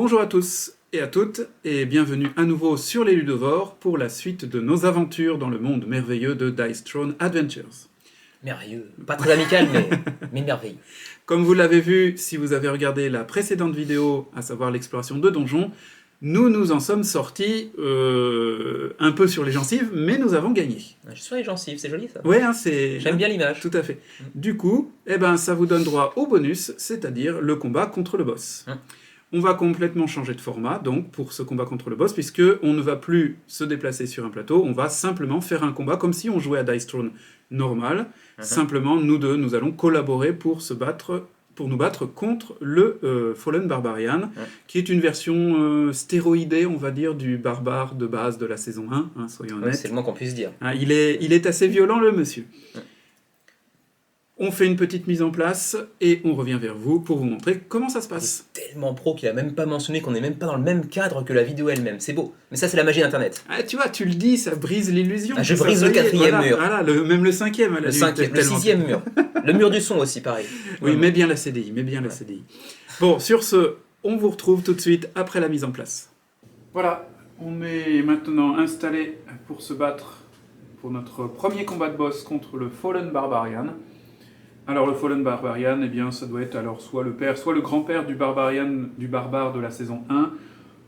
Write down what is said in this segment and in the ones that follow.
Bonjour à tous et à toutes, et bienvenue à nouveau sur les Ludovores pour la suite de nos aventures dans le monde merveilleux de Dice Throne Adventures. Merveilleux. Pas très amical, mais merveilleux. Comme vous l'avez vu, si vous avez regardé la précédente vidéo, à savoir l'exploration de donjons, nous nous en sommes sortis un peu sur les gencives, mais nous avons gagné. Je suis sur les gencives, c'est joli ça. Ouais, hein, c'est... J'aime bien l'image. Tout à fait. Du coup, ça vous donne droit au bonus, c'est-à-dire le combat contre le boss. On va complètement changer de format, donc, pour ce combat contre le boss, puisque on ne va plus se déplacer sur un plateau, on va simplement faire un combat comme si on jouait à Dice Throne normal. Simplement, nous deux, nous allons collaborer pour nous battre contre le Fallen Barbarian, qui est une version stéroïdée, on va dire, du barbare de base de la saison 1, hein, soyons honnêtes. C'est le moins qu'on puisse dire. Il est assez violent, le monsieur. On fait une petite mise en place et on revient vers vous pour vous montrer comment ça se passe. C'est tellement pro qu'il a même pas mentionné qu'on n'est même pas dans le même cadre que la vidéo elle-même. C'est beau. Mais ça, c'est la magie d'Internet. Ah, tu vois, tu le dis, ça brise l'illusion. Je brise le quatrième mur. Voilà, même le cinquième. Le sixième mur. Le mur du son aussi, pareil. Oui, mets bien la CDI, la CDI. Bon, sur ce, on vous retrouve tout de suite après la mise en place. Voilà, on est maintenant installé pour se battre pour notre premier combat de boss contre le Fallen Barbarian. Alors le Fallen Barbarian, eh bien ça doit être alors soit le père, soit le grand-père du barbare de la saison 1.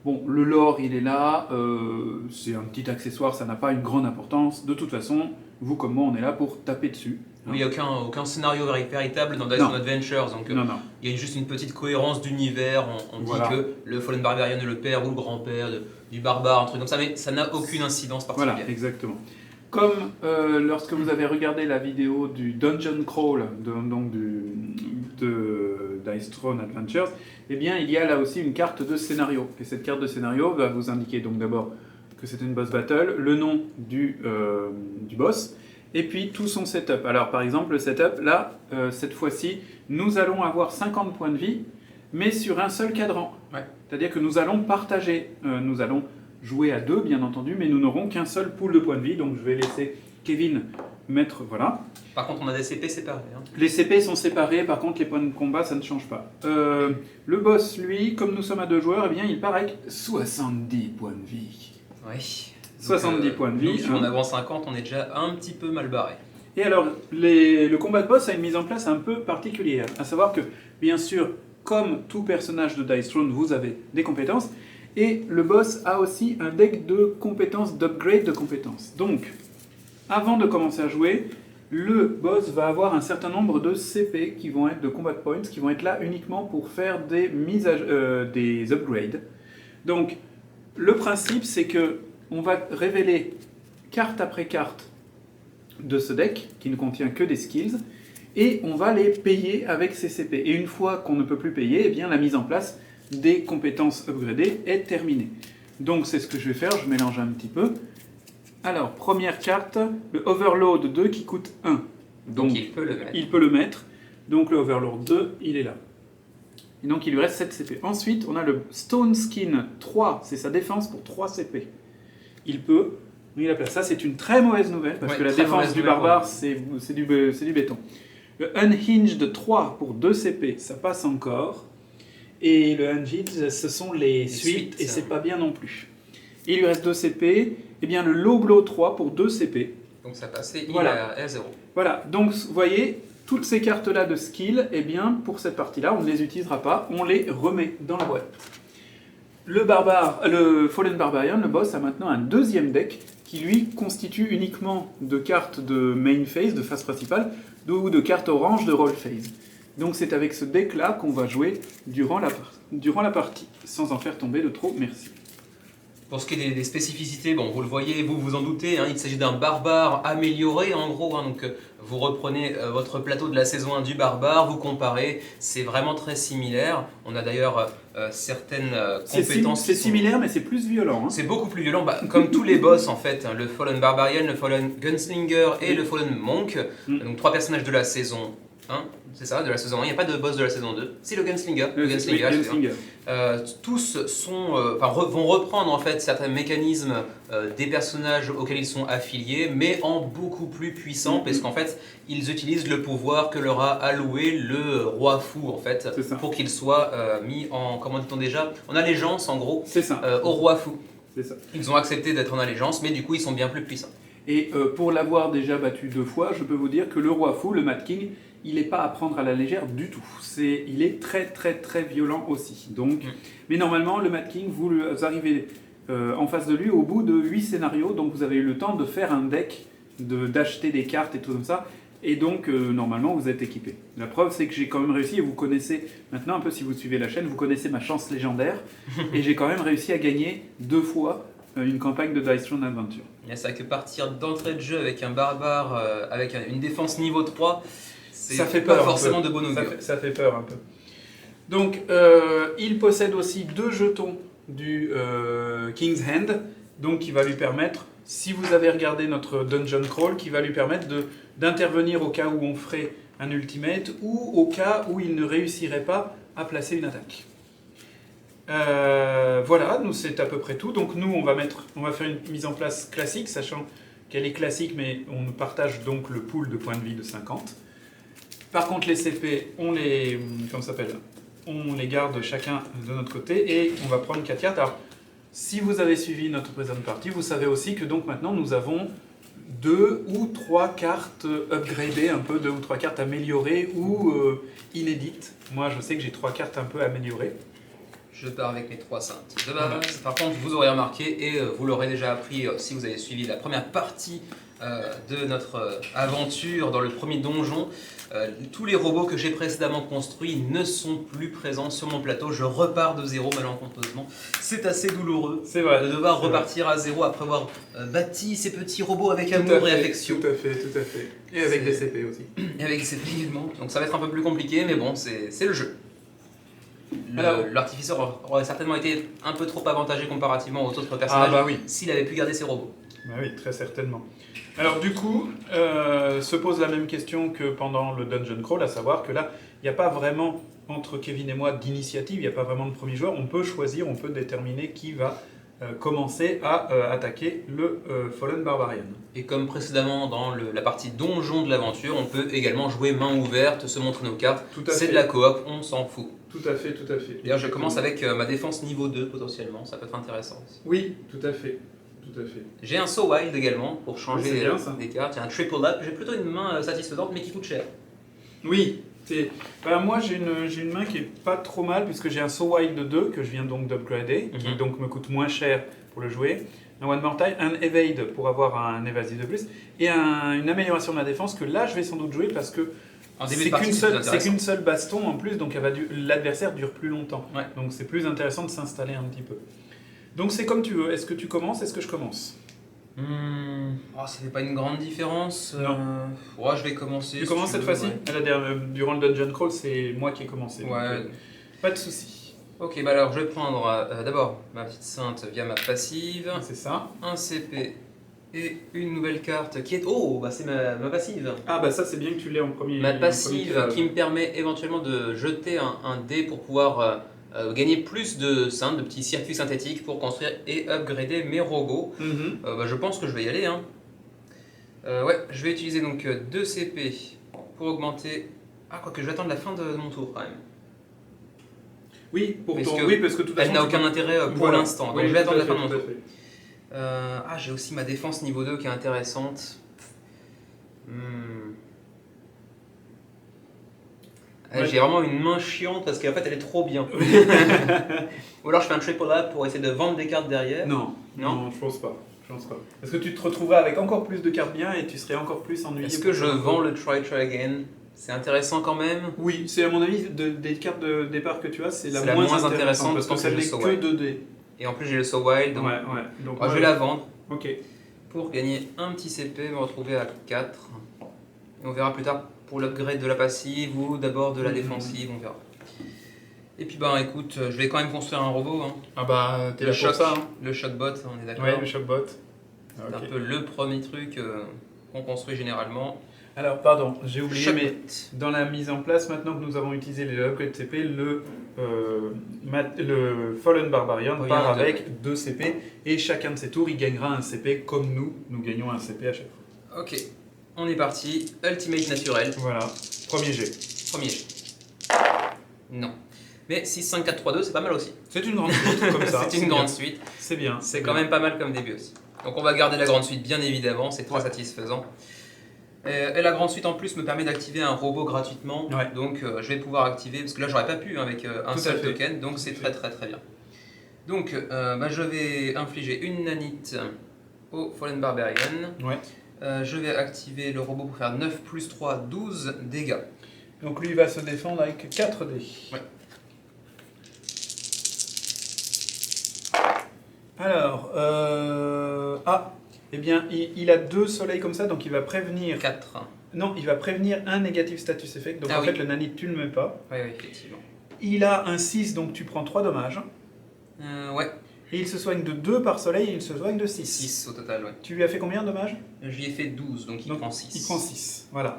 Bon, le lore il est là, c'est un petit accessoire, ça n'a pas une grande importance. De toute façon, vous comme moi on est là pour taper dessus. Oui, il n'y a aucun scénario véritable dans Dice Throne Adventures, donc il y a juste une petite cohérence d'univers, on dit que le Fallen Barbarian est le père ou le grand-père du barbare, un truc comme ça, mais ça n'a aucune incidence particulière. Voilà, exactement. Comme lorsque vous avez regardé la vidéo du Dungeon Crawl de Dice Throne Adventures, eh bien il y a là aussi une carte de scénario. Et cette carte de scénario va vous indiquer donc d'abord que c'est une boss battle, le nom du boss, et puis tout son setup. Alors par exemple le setup, là, cette fois-ci, nous allons avoir 50 points de vie, mais sur un seul cadran. Ouais. C'est-à-dire que nous allons partager, nous allons jouer à deux, bien entendu, mais nous n'aurons qu'un seul pool de points de vie, donc je vais laisser Kevin mettre, voilà. Par contre, on a des CP séparés. Les CP sont séparés, par contre, les points de combat, ça ne change pas. Le boss, lui, comme nous sommes à deux joueurs, eh bien, il part avec 70 points de vie. Oui. 70 points de vie. Nous, si on avance 50, on est déjà un petit peu mal barré. Et alors, le combat de boss a une mise en place un peu particulière, à savoir que, bien sûr, comme tout personnage de Dice Throne, vous avez des compétences, et le boss a aussi un deck de compétences, d'upgrade de compétences. Donc, avant de commencer à jouer, le boss va avoir un certain nombre de CP qui vont être de combat points, qui vont être là uniquement pour faire des des upgrades. Donc, le principe, c'est que on va révéler carte après carte de ce deck, qui ne contient que des skills, et on va les payer avec ces CP. Et une fois qu'on ne peut plus payer, eh bien, la mise en place des compétences upgradées est terminée. Donc c'est ce que je vais faire, je mélange un petit peu. Alors, première carte, le Overload 2 qui coûte 1. Donc il peut le mettre. Donc le Overlord 2, il est là. Et donc il lui reste 7 CP. Ensuite, on a le Stone Skin 3, c'est sa défense pour 3 CP. Il peut, il a place. Ça c'est une très mauvaise nouvelle, parce que la défense du barbare, c'est du béton. Le Unhinged 3 pour 2 CP, ça passe encore. Et le Unhinged, ce sont les suites, et c'est pas bien non plus. Et il lui reste 2 CP. Et bien le Low Blow 3 pour 2 CP. Donc ça passait, voilà. Il est à 0. Voilà, donc vous voyez, toutes ces cartes-là de skill, eh bien pour cette partie-là, on ne les utilisera pas, on les remet dans la boîte. Le Fallen Barbarian, le boss, a maintenant un deuxième deck qui lui constitue uniquement de cartes de main phase, de phase principale, ou de cartes orange de roll phase. Donc c'est avec ce deck-là qu'on va jouer durant la partie, sans en faire tomber de trop, merci. Pour ce qui est des spécificités, bon, vous le voyez, vous vous en doutez, il s'agit d'un barbare amélioré en gros, donc vous reprenez votre plateau de la saison 1 du barbare, vous comparez, c'est vraiment très similaire. On a d'ailleurs certaines compétences. C'est similaire, mais c'est plus violent. C'est beaucoup plus violent, comme tous les boss en fait, le Fallen Barbarian, le Fallen Gunslinger et le Fallen Monk, donc 3 personnages de la saison 1, c'est ça, de la saison 1. Il n'y a pas de boss de la saison 2. C'est le Gunslinger. Oui, Gunslinger. Tous vont reprendre en fait certains mécanismes des personnages auxquels ils sont affiliés, mais en beaucoup plus puissant, parce qu'en fait, ils utilisent le pouvoir que leur a alloué le roi fou, en fait, pour qu'il soit mis en, comment dit-on déjà, en allégeance, en gros, au roi fou. C'est ça. Ils ont accepté d'être en allégeance, mais du coup, ils sont bien plus puissants. Et pour l'avoir déjà battu 2 fois, je peux vous dire que le roi fou, le Mad King, il n'est pas à prendre à la légère du tout. Il est très très très violent aussi. Donc, mais normalement, le Mad King, vous arrivez en face de lui au bout de 8 scénarios, donc vous avez eu le temps de faire un deck, d'acheter des cartes et tout comme ça. Et donc, normalement, vous êtes équipé. La preuve, c'est que j'ai quand même réussi, et vous connaissez, maintenant un peu si vous suivez la chaîne, vous connaissez ma chance légendaire, et j'ai quand même réussi à gagner 2 fois une campagne de Dice Throne Adventure. C'est vrai que partir d'entrée de jeu avec un barbare, avec une défense niveau 3, ça fait pas forcément de bon augure. Ça fait peur un peu. Donc, il possède aussi 2 jetons du King's Hand, donc qui va lui permettre, si vous avez regardé notre Dungeon Crawl, qui va lui permettre d'intervenir au cas où on ferait un ultimate ou au cas où il ne réussirait pas à placer une attaque. Voilà, nous c'est à peu près tout. Donc nous on va faire une mise en place classique, sachant qu'elle est classique, mais on partage donc le pool de points de vie de 50. Par contre les CP, on les garde chacun de notre côté et on va prendre 4 cartes. Alors si vous avez suivi notre précédente partie, vous savez aussi que donc maintenant nous avons 2 ou 3 cartes upgradées, un peu 2 ou 3 cartes améliorées ou inédites. Moi je sais que j'ai 3 cartes un peu améliorées. Je pars avec mes 3 saintes de base. Par contre, vous aurez remarqué, et vous l'aurez déjà appris si vous avez suivi la première partie de notre aventure dans le premier donjon, tous les robots que j'ai précédemment construits ne sont plus présents sur mon plateau. Je repars de zéro malencontreusement. C'est assez douloureux de devoir repartir à zéro après avoir bâti ces petits robots avec amour et affection. Tout à fait. Et avec des CP aussi. Et avec des CP également. Donc ça va être un peu plus compliqué, mais bon, c'est le jeu. L'artificeur aurait certainement été un peu trop avantagé comparativement aux autres personnages s'il avait pu garder ses robots. Bah oui, très certainement. Alors du coup, se pose la même question que pendant le Dungeon Crawl, à savoir que là, il n'y a pas vraiment, entre Kevin et moi, d'initiative, il n'y a pas vraiment de premier joueur. On peut choisir, on peut déterminer qui va commencer à attaquer le Fallen Barbarian. Et comme précédemment dans la partie donjon de l'aventure, on peut également jouer main ouverte, se montrer nos cartes. C'est de la coop, on s'en fout. Tout à fait. D'ailleurs, je commence avec ma défense niveau 2 potentiellement, ça peut être intéressant aussi. Oui, tout à fait. J'ai un So Wild également pour changer des cartes. Il y a un Triple Up, j'ai plutôt une main satisfaisante mais qui coûte cher. Oui, moi j'ai une main qui est pas trop mal puisque j'ai un So Wild 2 que je viens donc d'upgrader, qui donc me coûte moins cher pour le jouer. Un One More Time, un Evade pour avoir un évasif de plus et une amélioration de la défense que là je vais sans doute jouer parce que c'est qu'une seule baston en plus, donc l'adversaire dure plus longtemps. Ouais. Donc c'est plus intéressant de s'installer un petit peu. Donc c'est comme tu veux. Est-ce que tu commences? Est-ce que je commence? Ça fait pas une grande différence. Non. Je vais commencer. Tu commences cette fois-ci? Durant le Dungeon Crawl, c'est moi qui ai commencé. Ouais. Donc, pas de souci. Ok, alors je vais prendre d'abord ma petite sainte via ma passive. C'est ça. Un CP et une nouvelle carte qui est... c'est ma passive. Ah bah ça c'est bien que tu l'aies en premier. Ma passive qui me permet éventuellement de jeter un dé pour pouvoir gagner plus de petits circuits synthétiques pour construire et upgrader mes robots. Je pense que je vais y aller. Je vais utiliser donc 2 CP pour augmenter... quoique je vais attendre la fin de mon tour quand même. Oui, parce que tout elle n'a aucun intérêt pour l'instant, donc je vais attendre la fin de mon tour. J'ai aussi ma défense niveau 2 qui est intéressante. J'ai vraiment une main chiante parce qu'en fait elle est trop bien. Ou alors je fais un triple up pour essayer de vendre des cartes derrière. Non, je pense pas. Parce que tu te retrouveras avec encore plus de cartes bien et tu serais encore plus ennuyé. Est-ce que je vends le try again? C'est intéressant quand même. Oui, c'est à mon avis, des cartes de départ que tu as, c'est la moins intéressante parce que ça n'est que 2D. Et en plus j'ai le So Wild, donc, donc je vais la vendre. Ok. Pour gagner un petit CP, me retrouver à 4. Et on verra plus tard pour l'upgrade de la passive ou d'abord de la défensive, on verra. Et puis écoute, je vais quand même construire un robot. Ah bah t'es là pour ça. Le Shockbot, on est d'accord. Ouais, le Shockbot. C'est un peu le premier truc qu'on construit généralement. Alors, pardon, j'ai oublié, Shotgun. mais dans la mise en place, maintenant que nous avons utilisé les upgrade CP, le Fallen Barbarian Oui, part un, deux, avec 2 CP, et chacun de ses tours, il gagnera un CP comme nous gagnons un CP à chaque fois. Ok, on est parti. Ultimate naturel. Voilà, premier jet. Premier jet. Non. Mais 6, 5, 4, 3, 2, c'est pas mal aussi. C'est une grande suite, comme ça. C'est une grande suite. C'est bien. C'est quand même pas mal comme début aussi. Donc on va garder la grande suite bien évidemment, c'est très satisfaisant. Et la grande suite en plus me permet d'activer un robot gratuitement. Ouais. Donc je vais pouvoir activer, parce que là j'aurais pas pu avec un Tout seul à fait. token, donc c'est très bien. Donc je vais infliger une nanite au Fallen Barbarian. Ouais. Je vais activer le robot pour faire 9 plus 3, 12 dégâts. Donc lui, il va se défendre avec 4 dés. Ouais. Alors, eh bien, il a 2 soleils comme ça, donc il va prévenir... 4. Non, il va prévenir un négatif status effect, donc Ah en oui. fait, le nanite, tu ne le mets pas. Oui, effectivement. Il a un 6, donc tu prends 3 dommages. Ouais, Et il se soigne de 2 par soleil, et il se soigne de 6. 6 au total, ouais. Tu lui as fait combien de dommages? J'y ai fait 12, donc il Donc, prend 6. Il prend 6, voilà.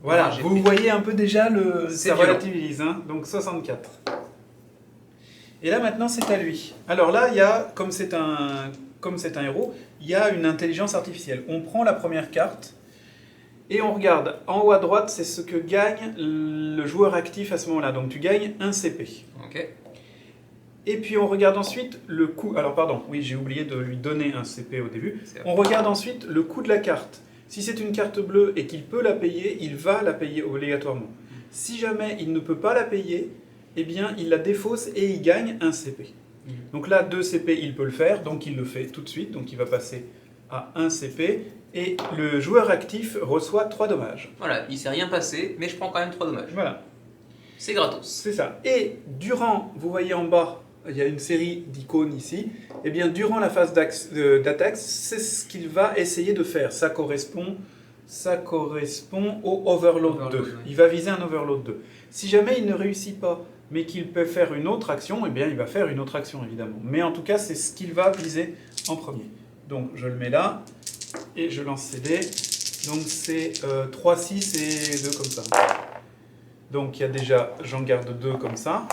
Voilà, j'ai vous fait- voyez un peu déjà, C'est ça violent. relativise, hein, donc 64. Et là maintenant c'est à lui. Alors là, il y a, comme c'est un héros, il y a une intelligence artificielle. On prend la première carte et on regarde. En haut à droite, c'est ce que gagne le joueur actif à ce moment-là. Donc tu gagnes un CP. Ok. Et puis on regarde ensuite le coût. Alors pardon, oui, j'ai oublié de lui donner un CP au début. C'est vrai. On regarde ensuite le coût de la carte. Si c'est une carte bleue et qu'il peut la payer, il va la payer obligatoirement. Si jamais il ne peut pas la payer, eh bien il la défausse et il gagne un CP. Donc là, 2 CP, il peut le faire, donc il le fait tout de suite. Donc il va passer à 1 CP et le joueur actif reçoit 3 dommages. Voilà, il s'est rien passé, mais je prends quand même 3 dommages. Voilà, C'est gratos. c'est ça. Et durant, vous voyez en bas, il y a une série d'icônes ici. Eh bien, durant la phase d'attaque, c'est ce qu'il va essayer de faire. Ça correspond au Overload 2. Ouais. Il va viser un Overload 2. Si jamais il ne réussit pas, mais qu'il peut faire une autre action, eh bien, il va faire une autre action, évidemment. Mais en tout cas, c'est ce qu'il va viser en premier. Donc, je le mets là, et je lance ces dés. Donc, c'est 3, 6 et 2 comme ça. Donc, il y a déjà, j'en garde 2 comme ça.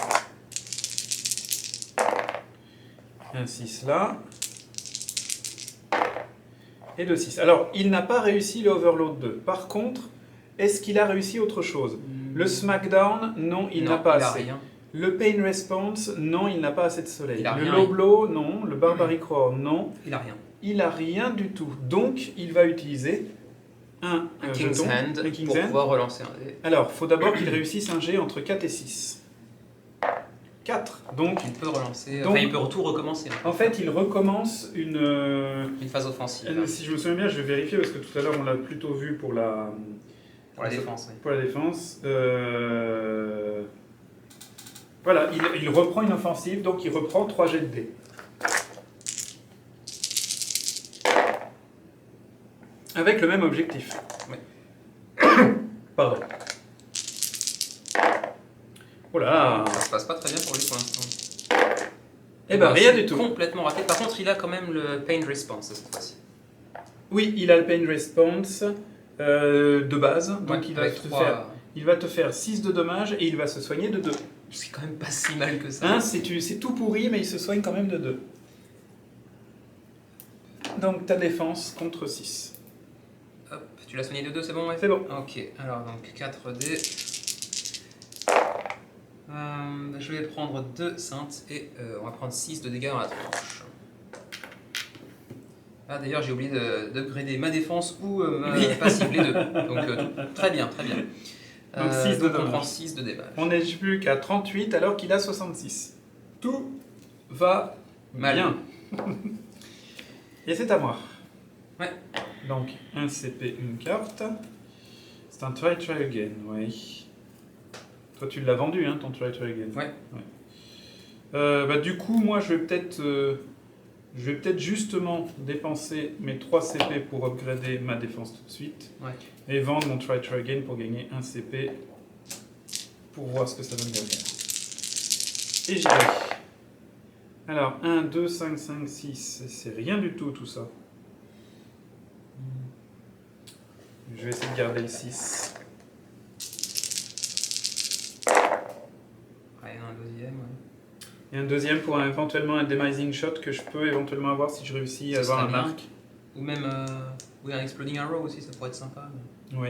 Un 6 là. Et 2 6. Alors, il n'a pas réussi le Overload 2. Par contre, est-ce qu'il a réussi autre chose? Le Smackdown, non, il n'a pas il a assez. rien. Le Pain Response, non, il n'a pas assez de soleil. Il a Le rien. Low Blow, non. Le Barbaric Roar, non. Il a rien. Il a rien du tout. Donc, il va utiliser un King's jeton, Hand un King's pour Hand. pouvoir relancer un dé. Alors, il faut d'abord qu'il réussisse un jet entre 4 et 6. 4. Donc, Il peut relancer, Donc- enfin il peut tout recommencer. en fait, il recommence une... Une phase offensive si je me souviens bien, je vais vérifier parce que tout à l'heure, on l'a plutôt vu pour la... pour la défense. Oui. Pour la défense. Voilà, il reprend une offensive, donc il reprend 3 jets de dés. Avec le même objectif. Ouais. Pardon. Oh là. Ça se passe pas très bien pour lui pour l'instant. Eh ben rien du tout. Complètement raté. Par contre, il a quand même le pain response cette fois-ci. Oui, il a le pain response de base, donc Ouais, avec il va te faire 6 de dommages et il va se soigner de 2. C'est quand même pas si mal que ça. Hein, c'est tout pourri, mais il se soigne quand même de 2. Donc ta défense contre 6. Hop, tu l'as soigné de 2, c'est bon, ouais. C'est bon. Ok, alors donc 4 dés. Je vais prendre 2 saintes et on va prendre 6 de dégâts dans la tronche. Ah d'ailleurs j'ai oublié d'upgrader ma défense ou ma passive, les deux. Donc très bien, très bien. Donc, 6 de on dommages. prend 6 de dommages. On n'est plus qu'à 38 alors qu'il a 66. Tout va Mal. bien. Et c'est à moi. Ouais. Donc un CP, une carte. C'est un try again, oui. Toi tu l'as vendu, hein, ton try again. Ouais. Bah, du coup, moi je vais peut-être justement dépenser mes 3 CP pour upgrader ma défense tout de suite. Ouais. Et vendre mon try again pour gagner un CP pour voir ce que ça donne derrière. Et j'y vais. Alors 1, 2, 5, 5, 6, c'est rien du tout ça. Je vais essayer de garder le 6. Ouais, un deuxième. Ouais. Et un deuxième pour éventuellement un demising shot que je peux éventuellement avoir si je réussis à Ça avoir un serait bien. arc. Ou même oui, un exploding arrow aussi, ça pourrait être sympa. Oui.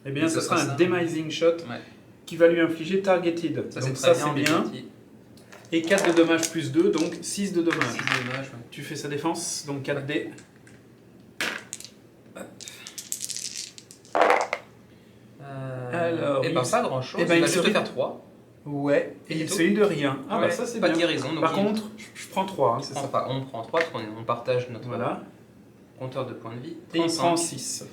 Eh bien, Et ce ça sera sera un ça. demising shot Ouais. qui va lui infliger targeted. Ça Donc c'est ça, très c'est bien. bien. Petit. Et 4 de dommages plus 2, donc 6 de dommages. C'est dommage. Ouais. Tu fais sa défense, donc 4D. Alors, et il ben se- pas grand chose. eh ben, il va il se juste rit- faire 3. Ouais, et Et il tout. se heal de rien. Ah bah Ouais, ça c'est pas bien. de guérison. Donc Par il- contre, je prends 3, c'est ça. Enfin, on prend 3 parce qu'on partage notre Voilà. compteur de points de vie. Et il 35. prend 6.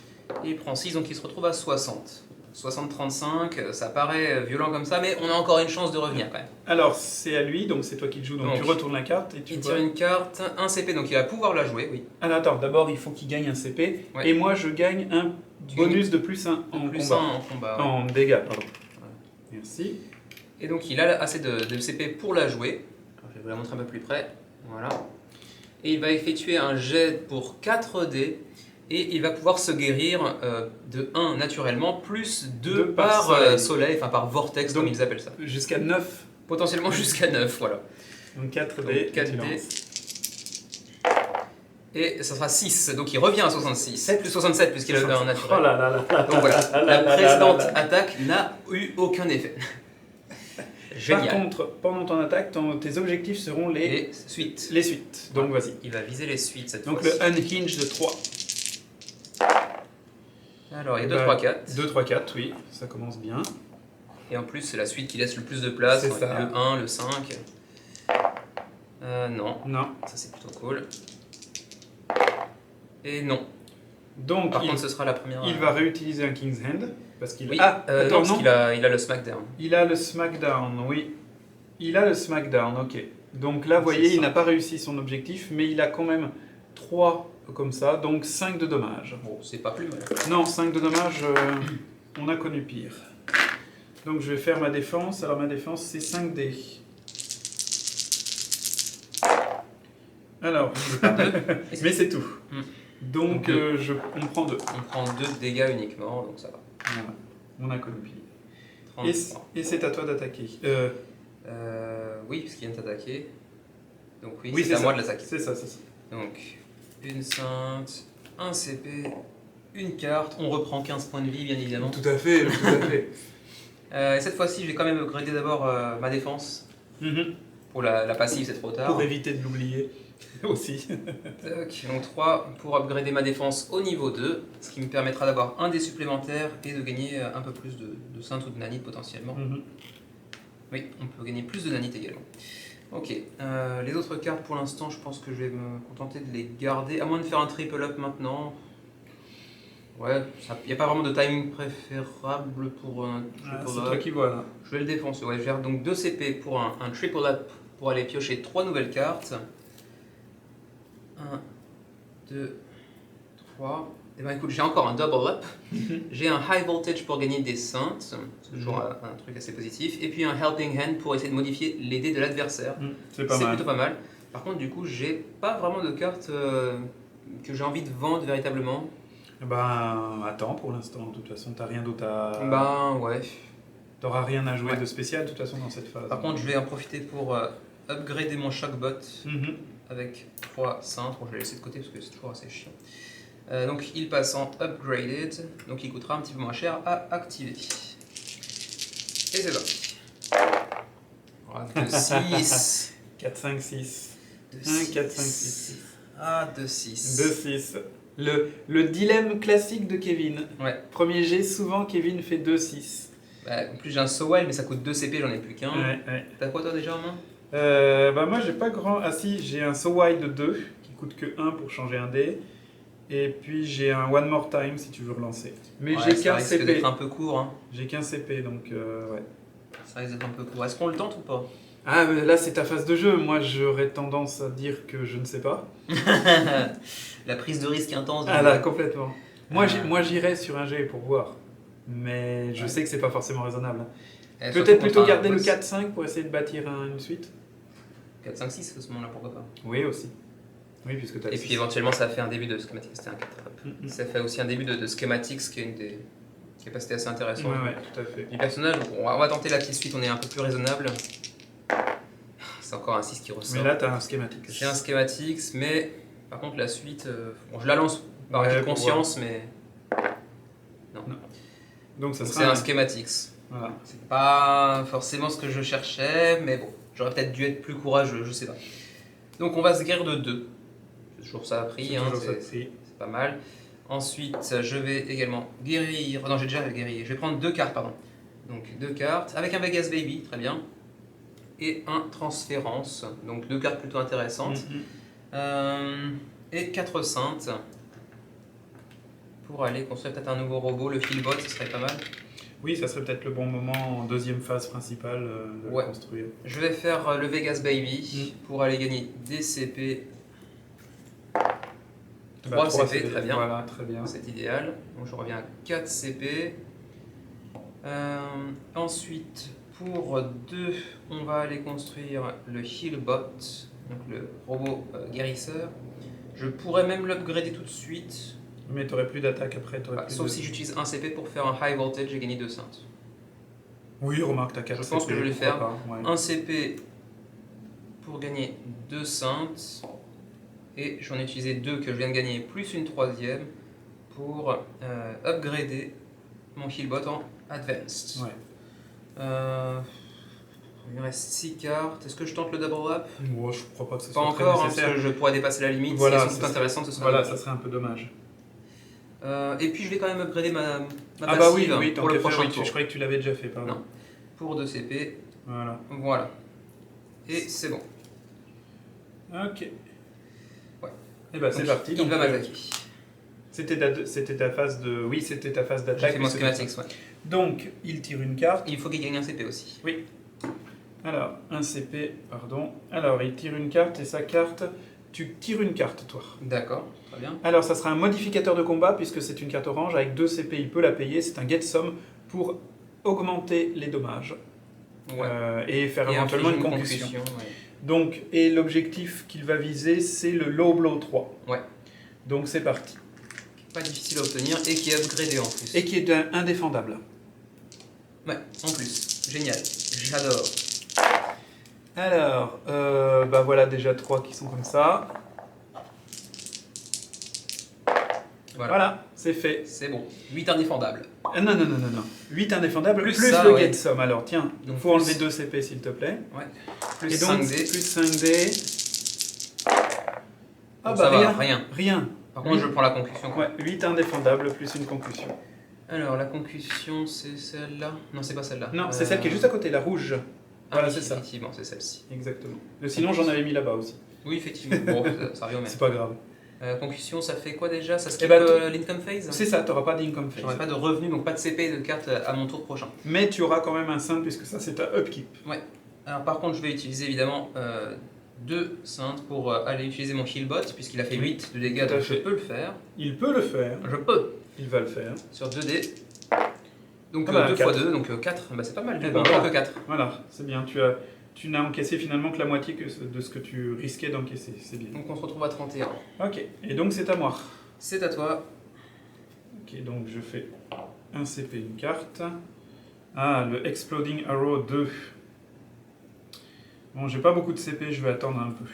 Et il prend 6, donc il se retrouve à 60. 60-35, ça paraît violent comme ça, mais on a encore une chance de revenir quand même. Alors, c'est à lui, donc c'est toi qui le joues, donc Donc, tu retournes la carte et tu Il vois. tire une carte, un CP, donc il va pouvoir la jouer, oui. Ah non, attends, d'abord il faut qu'il gagne un CP, Ouais. et moi je gagne un Tu bonus de plus 1 en Plus combat. 1 en combat. ouais. En dégâts, pardon. Merci. Et donc il a assez de CP pour la jouer. Alors, je vais vous la montrer un peu plus près. Voilà. Et il va effectuer un jet pour 4D. Et il va pouvoir se guérir de 1 naturellement, plus 2 Deux par par soleil. soleil, enfin par vortex Donc, comme ils appellent ça. Jusqu'à 9, Potentiellement jusqu'à 9, voilà. donc 4D. Donc, et tu 4D. lances. Et ça sera 6, donc il revient à 66. 7 plus 67 puisqu'il avait un Oh naturel. là là là là. Donc voilà, là la là là précédente là là. attaque n'a eu aucun effet. Par Génial. contre, pendant ton attaque, tes objectifs seront les Les suites. suites. Donc vas-y. Il va viser les suites cette Donc fois-ci. le unhinge de 3. Alors il y a 2, Bah, 3, 4. 2, 3, 4, oui, ça commence bien. Et en plus, c'est la suite qui laisse le plus de place. C'est Donc, ça. le 1, le 5. Non, Non. ça c'est plutôt cool. Et non. Donc Par il, contre, ce sera la première. il va réutiliser un King's Hand. Parce qu'il Oui, Ah, non, attends, parce non. qu'il a, il a le smackdown. Il a le Smackdown, oui. Il a le Smackdown, ok. Donc là, vous voyez, C'est il ça. n'a pas réussi son objectif, mais il a quand même 3 comme ça, donc 5 de dommages. Bon, c'est pas plus mal. Non, 5 de dommages, on a connu pire. Donc je vais faire ma défense. Alors ma défense, c'est 5D. Alors, mais c'est tout. Hmm. Donc Donc, on prend 2. On prend 2 dégâts uniquement, donc ça va. Voilà, on a connu pire. 33. Et c'est à toi d'attaquer. Oui, parce qu'il vient de t'attaquer. Donc oui, Oui, c'est à ça. moi de l'attaquer. C'est ça, c'est ça. Donc, une sainte, un CP, une carte. On reprend 15 points de vie, bien évidemment. Tout à fait, tout à fait. Et cette fois-ci, je vais quand même upgrader d'abord ma défense. Mhm. Pour la passive, c'est trop tard. Pour éviter de l'oublier aussi. Tac, donc 3 pour upgrader ma défense au niveau 2, ce qui me permettra d'avoir un dé supplémentaire et de gagner un peu plus de sainte ou de nanite potentiellement. Mhm. Oui, on peut gagner plus de nanite également. Ok, les autres cartes pour l'instant, je pense que je vais me contenter de les garder, à moins de faire un triple up maintenant. Ouais, il n'y a pas vraiment de timing préférable pour un Ah, triple c'est up. toi qui vois là. Je vais le défoncer, ouais, je gère donc 2 CP pour un triple up pour aller piocher 3 nouvelles cartes. 1, 2, 3. Et ben écoute, j'ai encore un double up. J'ai un high voltage pour gagner des saintes, c'est toujours un truc assez positif. Et puis un helping hand pour essayer de modifier les dés de l'adversaire. C'est pas C'est mal. plutôt pas mal. Par contre, du coup, j'ai pas vraiment de cartes que j'ai envie de vendre véritablement. Ben, attends pour l'instant. De toute façon, t'as rien d'autre à. Ben ouais. T'auras rien à jouer Ouais. de spécial de toute façon dans cette phase. Par contre, je vais en profiter pour upgrader mon shockbot. Mhm. Avec 3 saintes. Bon, je vais laisser de côté parce que c'est toujours assez chiant. Donc il passe en upgraded, donc il coûtera un petit peu moins cher à activer. Et c'est parti. 2, 6. 4, 5, 6. 2, 1, 4, 5, 6. Ah, 2, 6. 2, 6. Le dilemme classique de Kevin. Ouais. Premier jet, souvent Kevin fait 2, 6. Bah, en plus j'ai un so wild, mais ça coûte 2 CP, j'en ai plus qu'un. Ouais, ouais. T'as quoi toi déjà en main? Bah moi j'ai pas grand. Ah si, j'ai un So Wild de 2 qui coûte que 1 pour changer un dé. Et puis j'ai un One More Time si tu veux relancer. Mais Ouais, j'ai ça 15 risque CP. d'être un peu court. Hein. J'ai 15 CP donc ouais. Ça risque d'être un peu court. Est-ce qu'on le tente ou pas? Ah mais là c'est ta phase de jeu. Moi j'aurais tendance à dire que je ne sais pas. La prise de risque intense. Ah là complètement. Moi Ah. moi j'irais sur un jet pour voir. Mais je Ouais. sais que c'est pas forcément raisonnable. Et surtout Peut-être plutôt contre un garder le boss. 4-5 pour essayer de bâtir une suite. 4, 5, 6 à ce moment-là, pourquoi pas. Oui aussi. Oui, puisque tu as Et puis éventuellement, ça fait un début de Schematics, c'était un 4 up. Mhm. Ça fait aussi un début de Schematics, qui est une des capacités assez intéressantes Ouais, tout à fait. du personnage. Donc, on va tenter la petite suite, on est un peu plus raisonnable. C'est encore un 6 qui ressort. Mais là, tu as un schématique. J'ai un Schematics, mais par contre, la suite, bon, je la lance par Ouais, acquis de pour conscience, mais Donc ça donc, sera c'est un Schematics. Voilà. C'est pas forcément ce que je cherchais, mais bon, j'aurais peut-être dû être plus courageux, je sais pas. Donc on va se guérir de 2. C'est toujours ça à prix, C'est hein, toujours ça de c'est prix. pas mal. Ensuite, je vais également guérir. Non, j'ai déjà guéri. Je vais prendre 2 cartes, pardon. Donc 2 cartes, avec un Vegas Baby, très bien. Et un Transférence, donc 2 cartes plutôt intéressantes. Et 4 saintes. Pour aller construire peut-être un nouveau robot, le Philbot, ce serait pas mal. Oui, ça serait peut-être le bon moment en deuxième phase principale de Ouais. le construire. Je vais faire le Vegas Baby pour aller gagner des CP. 3 CP, très bien. Voilà, très bien. C'est idéal. Donc je reviens à 4 CP. Ensuite, pour 2, on va aller construire le Healbot, donc le robot guérisseur. Je pourrais même l'upgrader tout de suite, Mais tu n'aurais plus d'attaque après. sauf si j'utilise un CP pour faire un High Voltage et gagner 2 saintes. Oui, remarque, t'as 4 Je pense que je vais le faire. Ouais. Un CP pour gagner 2 saintes. Et j'en ai utilisé 2 que je viens de gagner, plus une 3e pour upgrader mon Healbot en Advanced. Ouais. Il me reste 6 cartes. Est-ce que je tente le double up? Moi, je crois pas que ce Pas soit très encore, hein, parce nécessaire. que je pourrais dépasser la limite. Voilà, Si elles sont ça toutes serait- intéressantes, ce serait Voilà, un ça double serait un peu dommage. up. Et puis je vais quand même upgrader ma Ah bah oui, passive oui, tant pour le qu'à faire, prochain oui, tour. je croyais que tu l'avais déjà fait, pardon. Non. Pour 2 CP, Voilà. voilà. Et c'est bon. Ok. Ouais. Et bah c'est Donc, parti. Il Donc, va m'attaquer. c'était ta phase de... Oui, c'était ta phase J'ai d'attaque. fait mon puisque- schematics, ouais. Donc, il tire une carte. Il faut qu'il gagne un CP aussi. Oui. Alors, un CP, pardon. Alors, il tire une carte et sa carte... Tu tires une carte, toi. D'accord, très bien. Alors, ça sera un modificateur de combat, puisque c'est une carte orange. Avec 2 CP, il peut la payer. C'est un get sum pour augmenter les dommages. Ouais. Et faire Et éventuellement une infliger concussion. ouais. Donc, et l'objectif qu'il va viser, c'est le low blow 3. Ouais. Donc, c'est parti. Pas difficile à obtenir et qui est upgradé en plus. Et qui est indéfendable. Ouais, en plus. Génial. J'adore. Alors, bah voilà déjà 3 qui sont comme ça. Voilà, c'est fait. C'est bon. 8 indéfendables. Non, non, non, non, non. 8 indéfendables, Plus plus ça, le ouais. get sum. Alors, tiens, il Donc, faut plus- enlever 2 CP s'il te plaît. Ouais. Plus Et donc, 5D. plus 5D. Ah Donc, bah ça va, rien. rien. Rien. Par contre, je prends la concussion. quoi. Ouais, 8 indéfendables plus une concussion. Alors, la concussion, c'est celle-là? Non, c'est pas celle-là. Non, c'est celle qui est juste à côté, la rouge. Voilà, oui, c'est ça. Effectivement, c'est celle-ci. Exactement. Sinon, j'en avais mis là-bas aussi. Oui, effectivement. Bon, ça revient au même. C'est pas grave. Concussion, ça fait quoi déjà? Ça skip Eh ben, l'income phase? C'est ça, t'auras pas d'income phase. J'aurai pas de revenus, donc pas de CP et de carte à mon tour prochain. Mais tu auras quand même un saint puisque ça c'est ta upkeep. Alors par contre, je vais utiliser évidemment 2 saintes pour aller utiliser mon healbot, puisqu'il a fait 8 de dégâts, Tout à donc je fait. peux le faire. Il peut le faire, Je peux, il va le faire. sur 2D. Donc Ah bah, 2 x 4. 2, donc 4, bah, c'est pas mal, Eh du ben, coup, voilà. que 4. Voilà, c'est bien. Tu n'as encaissé finalement que la moitié de ce que tu risquais d'encaisser. C'est bien. Donc on se retrouve à 31. Ok, et donc c'est à moi. C'est à toi. Ok, donc je fais un CP, une carte. Ah, le Exploding Arrow 2. Bon, j'ai pas beaucoup de CP, je vais attendre un peu.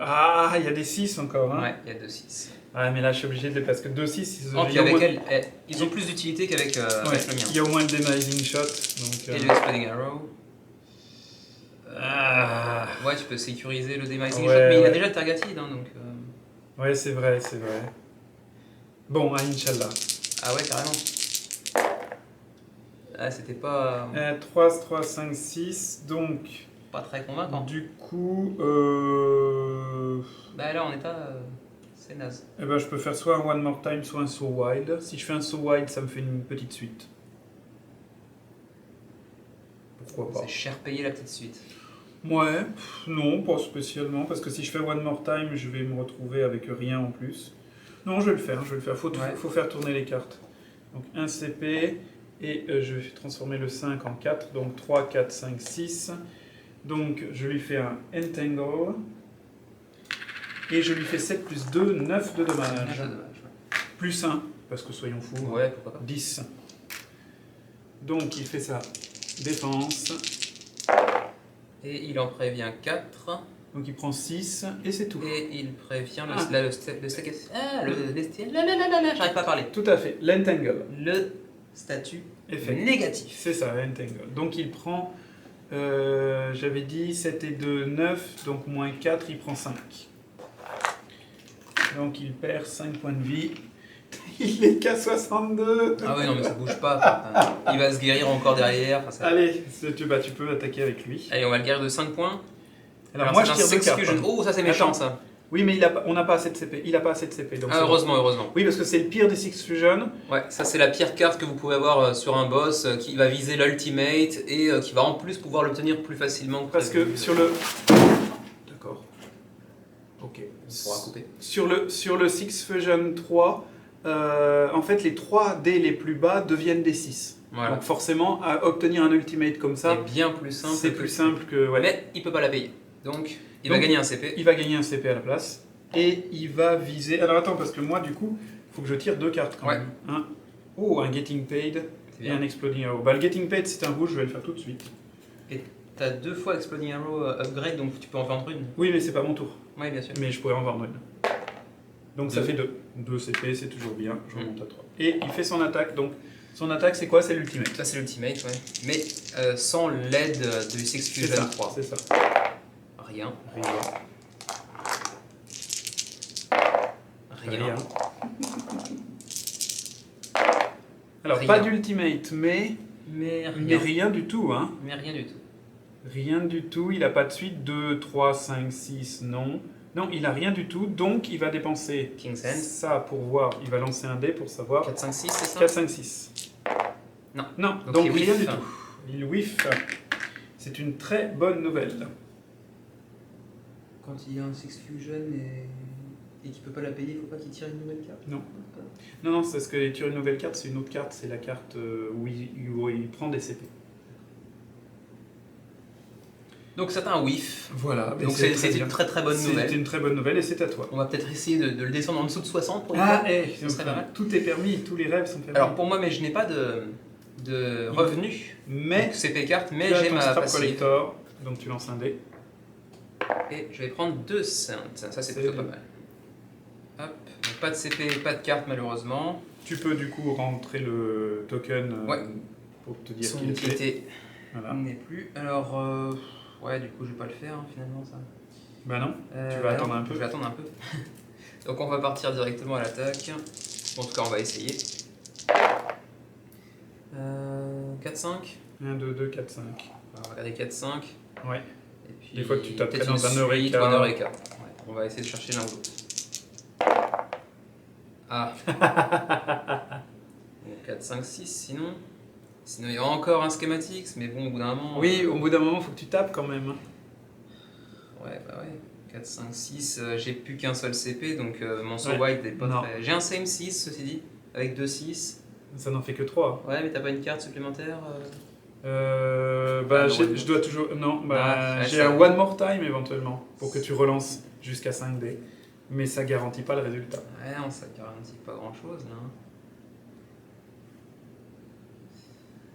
Ah, il y a des 6 encore. Hein. Ouais, il y a 2 6. Ah, mais là je suis obligé de. Parce que 2-6, Oh, puis il y a au avec moins- elle, ils ont plus d'utilité qu'avec Ouais, avec le mien. il y a au moins le Denizing Shot. Donc, Et le Exploding Arrow. Ah. Ouais, tu peux sécuriser le Demising Ouais, Shot, mais il a ouais. déjà le Targeted, hein, donc... Ouais, c'est vrai, c'est vrai. Bon, ah, Inch'Allah. Ah ouais, carrément. Ah, c'était pas... 3, 3, 5, 6. Donc, Pas très convaincant. du coup, Bah là, en état, c'est naze. eh ben, je peux faire soit un One More Time, soit un So Wild. Si je fais un So Wild, ça me fait une petite suite. Pourquoi pas? C'est cher payé la petite suite. Ouais, non, pas spécialement, parce que si je fais One More Time, je vais me retrouver avec rien en plus. Non, je vais le faire, je vais le faire. Faut faire tourner les cartes. Donc un CP, Et je vais transformer le 5 en 4, donc 3, 4, 5, 6. Donc je lui fais un Entangle. Et je lui fais 7 plus 2, 9 de dommage. Plus 1, parce que soyons fous. Ouais, pourquoi pas. 10. Donc il fait sa défense. Et il en prévient 4. Donc il prend 6 et c'est tout. Et il prévient le, Ah. là, le statut. Ah, là, j'arrive pas à parler. Tout à fait, l'entangle. Le statut Effet. négatif. C'est ça, l'entangle. Donc il prend, j'avais dit 7 et 2, 9, donc moins 4, il prend 5. Donc il perd 5 points de vie. Il est qu'à 62. Ah oui, non, mais ça bouge pas. Il va se guérir encore derrière. Enfin, ça... Allez, tu peux attaquer avec lui. Allez, on va le guérir de 5 points. Alors moi je c'est un tire 2 Sex cartes. Fusion. Oh, ça c'est méchant Attends. ça. Oui, mais on n'a pas assez de CP. Il n'a pas assez de CP. Donc Ah, c'est bon. heureusement. Oui, parce que c'est le pire des Six Fusion. Ouais, ça c'est la pire carte que vous pouvez avoir sur un boss qui va viser l'ultimate et qui va en plus pouvoir l'obtenir plus facilement. Parce que sur le... D'accord. Ok. On pourra couper. Sur le Six Fusion 3, en fait les 3 dés les plus bas deviennent des 6. Voilà. Donc forcément, à obtenir un ultimate comme ça, C'est bien plus simple. c'est plus simple que... Ouais. Mais il peut pas la payer. Donc il va Donc, gagner un CP. Il va gagner un CP à la place. Et il va viser... Alors attends, parce que moi du coup, il faut que je tire 2 cartes quand Ouais. même. Un Getting Paid C'est et bien. un Exploding Arrow. Bah, le Getting Paid c'est un rouge, je vais le faire tout de suite. T'as 2 fois Exploding Arrow upgrade, donc tu peux en vendre une. Oui, mais c'est pas mon tour. Oui, bien sûr. Mais je pourrais en vendre une. Donc ça Deux. fait 2. 2 CP, c'est toujours bien. Je Mm. remonte à 3. Et il fait son attaque. Donc son attaque, c'est quoi? C'est l'ultimate. Ça c'est l'ultimate, ouais. Mais sans l'aide du Six C'est Fusion ça. 3. C'est ça. Rien. Rien. Rien. Alors, Rien. pas d'ultimate, mais Mais Mais rien. rien du tout, hein. Mais rien du tout. Rien du tout, il a pas de suite. 2, 3, 5, 6, non. Non, il a rien du tout, donc il va dépenser King's End. ça pour voir. Il va lancer un dé pour savoir. 4, 5, 6, c'est ça 4, 5, 6. Non. Non, Donc donc il rien whiff. du tout. Il whiff. C'est une très bonne nouvelle. Quand il y a un Six Fusion et qu'il peut pas la payer, il faut pas qu'il tire une nouvelle carte. Non. Non, non, c'est parce que tu as une nouvelle carte, c'est une autre carte, c'est la carte où il prend des CP. Donc c'est un whiff. Voilà, Donc c'est une très très bonne nouvelle. C'est une très bonne nouvelle et c'est à toi. On va peut-être essayer de le descendre en dessous de 60 pour une Ah, fois. eh, serait pas mal. tout est permis, tous les rêves sont permis. Alors pour moi, mais je n'ai pas de revenus. mais Donc CP carte, mais tu as j'ai ton ma Scrap passive. Collector, donc tu lances un dé. Et je vais prendre 2 cents. Ça c'est C'est plutôt pas bien. mal. Hop. Donc, pas de CP, pas de carte malheureusement. Tu peux du coup rentrer le token Ouais. pour te dire Son qu'il est fait. utilité Voilà. n'est plus. Alors, ouais, du coup, je vais pas le faire hein, finalement ça. Bah non, tu vas non, attendre un peu. Je vais attendre un peu. Donc on va partir directement à l'attaque. En tout cas, on va essayer. 4-5. 1, 2, 2, 4, 5. On va regarder 4-5. Ouais. Et puis, Des fois que tu tapes peut-être dans une un suite Eureka. ou un Eureka. Ouais, on va essayer de chercher l'un ou l'autre. Ah. Bon, 4, 5, 6 sinon. Sinon, il y a encore un Schematics, mais bon, au bout d'un moment. Oui, au bout d'un moment, faut que tu tapes quand même. Ouais, bah ouais. 4, 5, 6, j'ai plus qu'un seul CP, donc mon So Ouais. White n'est pas Non. très. J'ai un Same 6, ceci dit, avec 2 6. Ça n'en fait que 3. Ouais, mais t'as pas une carte supplémentaire Bah, Ah, non, je dois toujours. Non, bah, Ah, ouais, j'ai ça- un One More Time éventuellement pour que tu relances jusqu'à 5 dés. Mais ça garantit pas le résultat. Ouais, non, ça garantit pas grand chose là.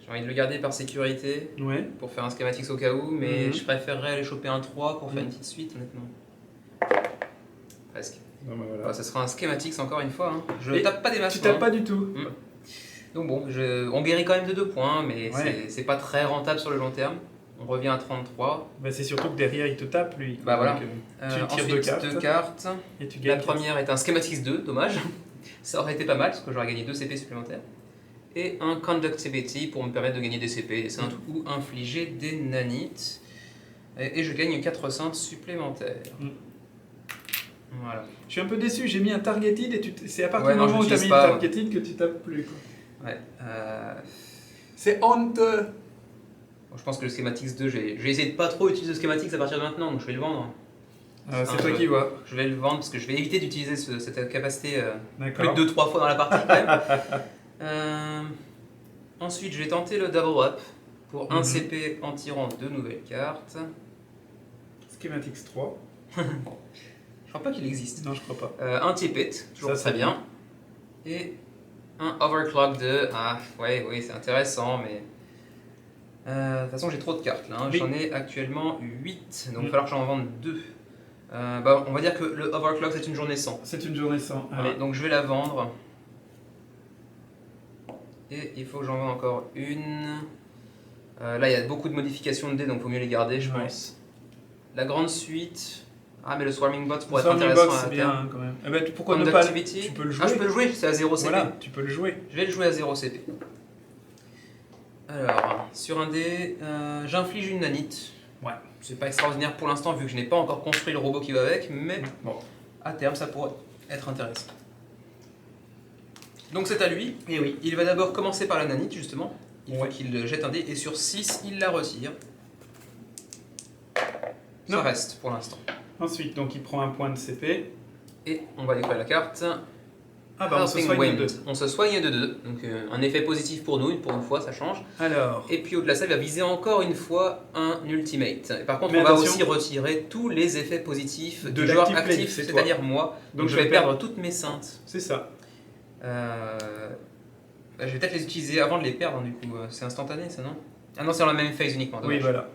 J'ai envie de le garder par sécurité Ouais. pour faire un Schematics au cas où, mais Mhm. je préférerais aller choper un 3 pour faire Mhm. une petite suite, honnêtement. Presque. Non, bah, voilà. Enfin, ça sera un Schematics encore une fois. Hein. Je Et tape pas des masses. Tu tapes hein. pas du tout. Donc bon, on guérit quand même de 2 points, mais Ouais. c'est pas très rentable sur le long terme. On revient à 33. Bah, c'est surtout que derrière, il te tape lui. Bah, voilà. Donc, Tu tires Ensuite, 2 2 cartes. et tu La gagnes. première est un Schematics 2, dommage. Ça aurait été pas mal parce que j'aurais gagné 2 CP supplémentaires. Et un Conductivity pour me permettre de gagner des CP, des saintes ou infliger des nanites. Et je gagne 4 saintes supplémentaires. Mm. Voilà. Je suis un peu déçu, j'ai mis un targeted et c'est à partir Ouais, du non, moment où je tu as l'utilise mis pas, le targeted que tu tapes plus. Quoi. Ouais. C'est honteux. Bon, je pense que le Schematics 2, je vais essayer de pas trop utiliser le Schematics à partir de maintenant, donc je vais le vendre. C'est un toi peu. qui vois. Je vais le vendre parce que je vais éviter d'utiliser cette capacité plus D'accord. de 2-3 fois dans la partie quand même. Ensuite, je vais tenter le double up pour 1 Mhm. CP en tirant 2 nouvelles cartes. Schematics 3. Je crois pas qu'il existe. Non, je crois pas. Un Tippet, toujours Ça, très c'est bien. Et un Overclock 2. Ah, ouais, oui, c'est intéressant, mais. De toute façon, j'ai trop de cartes là. Hein. Oui. J'en ai actuellement 8, donc il va Mm. falloir que j'en vende 2. Bah, on va dire que le Overclock c'est une journée sans. C'est une journée sans. Voilà, Allez. donc je vais la vendre. Et il faut que j'en vende encore une. Là, il y a beaucoup de modifications de dés, donc il vaut mieux les garder, je Ouais. pense. La grande suite. Ah, mais le Swarming Bot pourrait être Swarming intéressant Box, à c'est bien terme. hein, quand même. Eh ben, pourquoi ne pas Conductivity. Tu peux le jouer. Ah, je peux le jouer, c'est à 0 CP. Voilà, tu peux le jouer. Je vais le jouer à 0 CP. Alors, sur un dé, j'inflige une nanite. Ouais. C'est pas extraordinaire pour l'instant vu que je n'ai pas encore construit le robot qui va avec, mais Bon. à terme ça pourrait être intéressant. Donc c'est à lui. Et oui. Il va d'abord commencer par la nanite justement. Il faut Ouais. qu'il jette un dé et sur 6 il la retire. Ça Non. reste pour l'instant. Ensuite, donc il prend un point de CP. Et on va décoller la carte. Ah bah on se Helping soigne Wind. de 2. On se soigne de 2. Donc un effet positif pour nous, pour une fois ça change. Alors, Et puis au-delà de ça, il va viser encore une fois un ultimate. Et par contre, Mais on va attention. aussi retirer tous les effets positifs De du joueur l'active play, actif, c'est c'est-à-dire moi. Donc je vais perdre toutes mes saintes. c'est ça. Je vais peut-être les utiliser avant de les perdre, du coup. C'est instantané, ça, non? Ah non, c'est dans la même phase uniquement. Oui, dommage. voilà.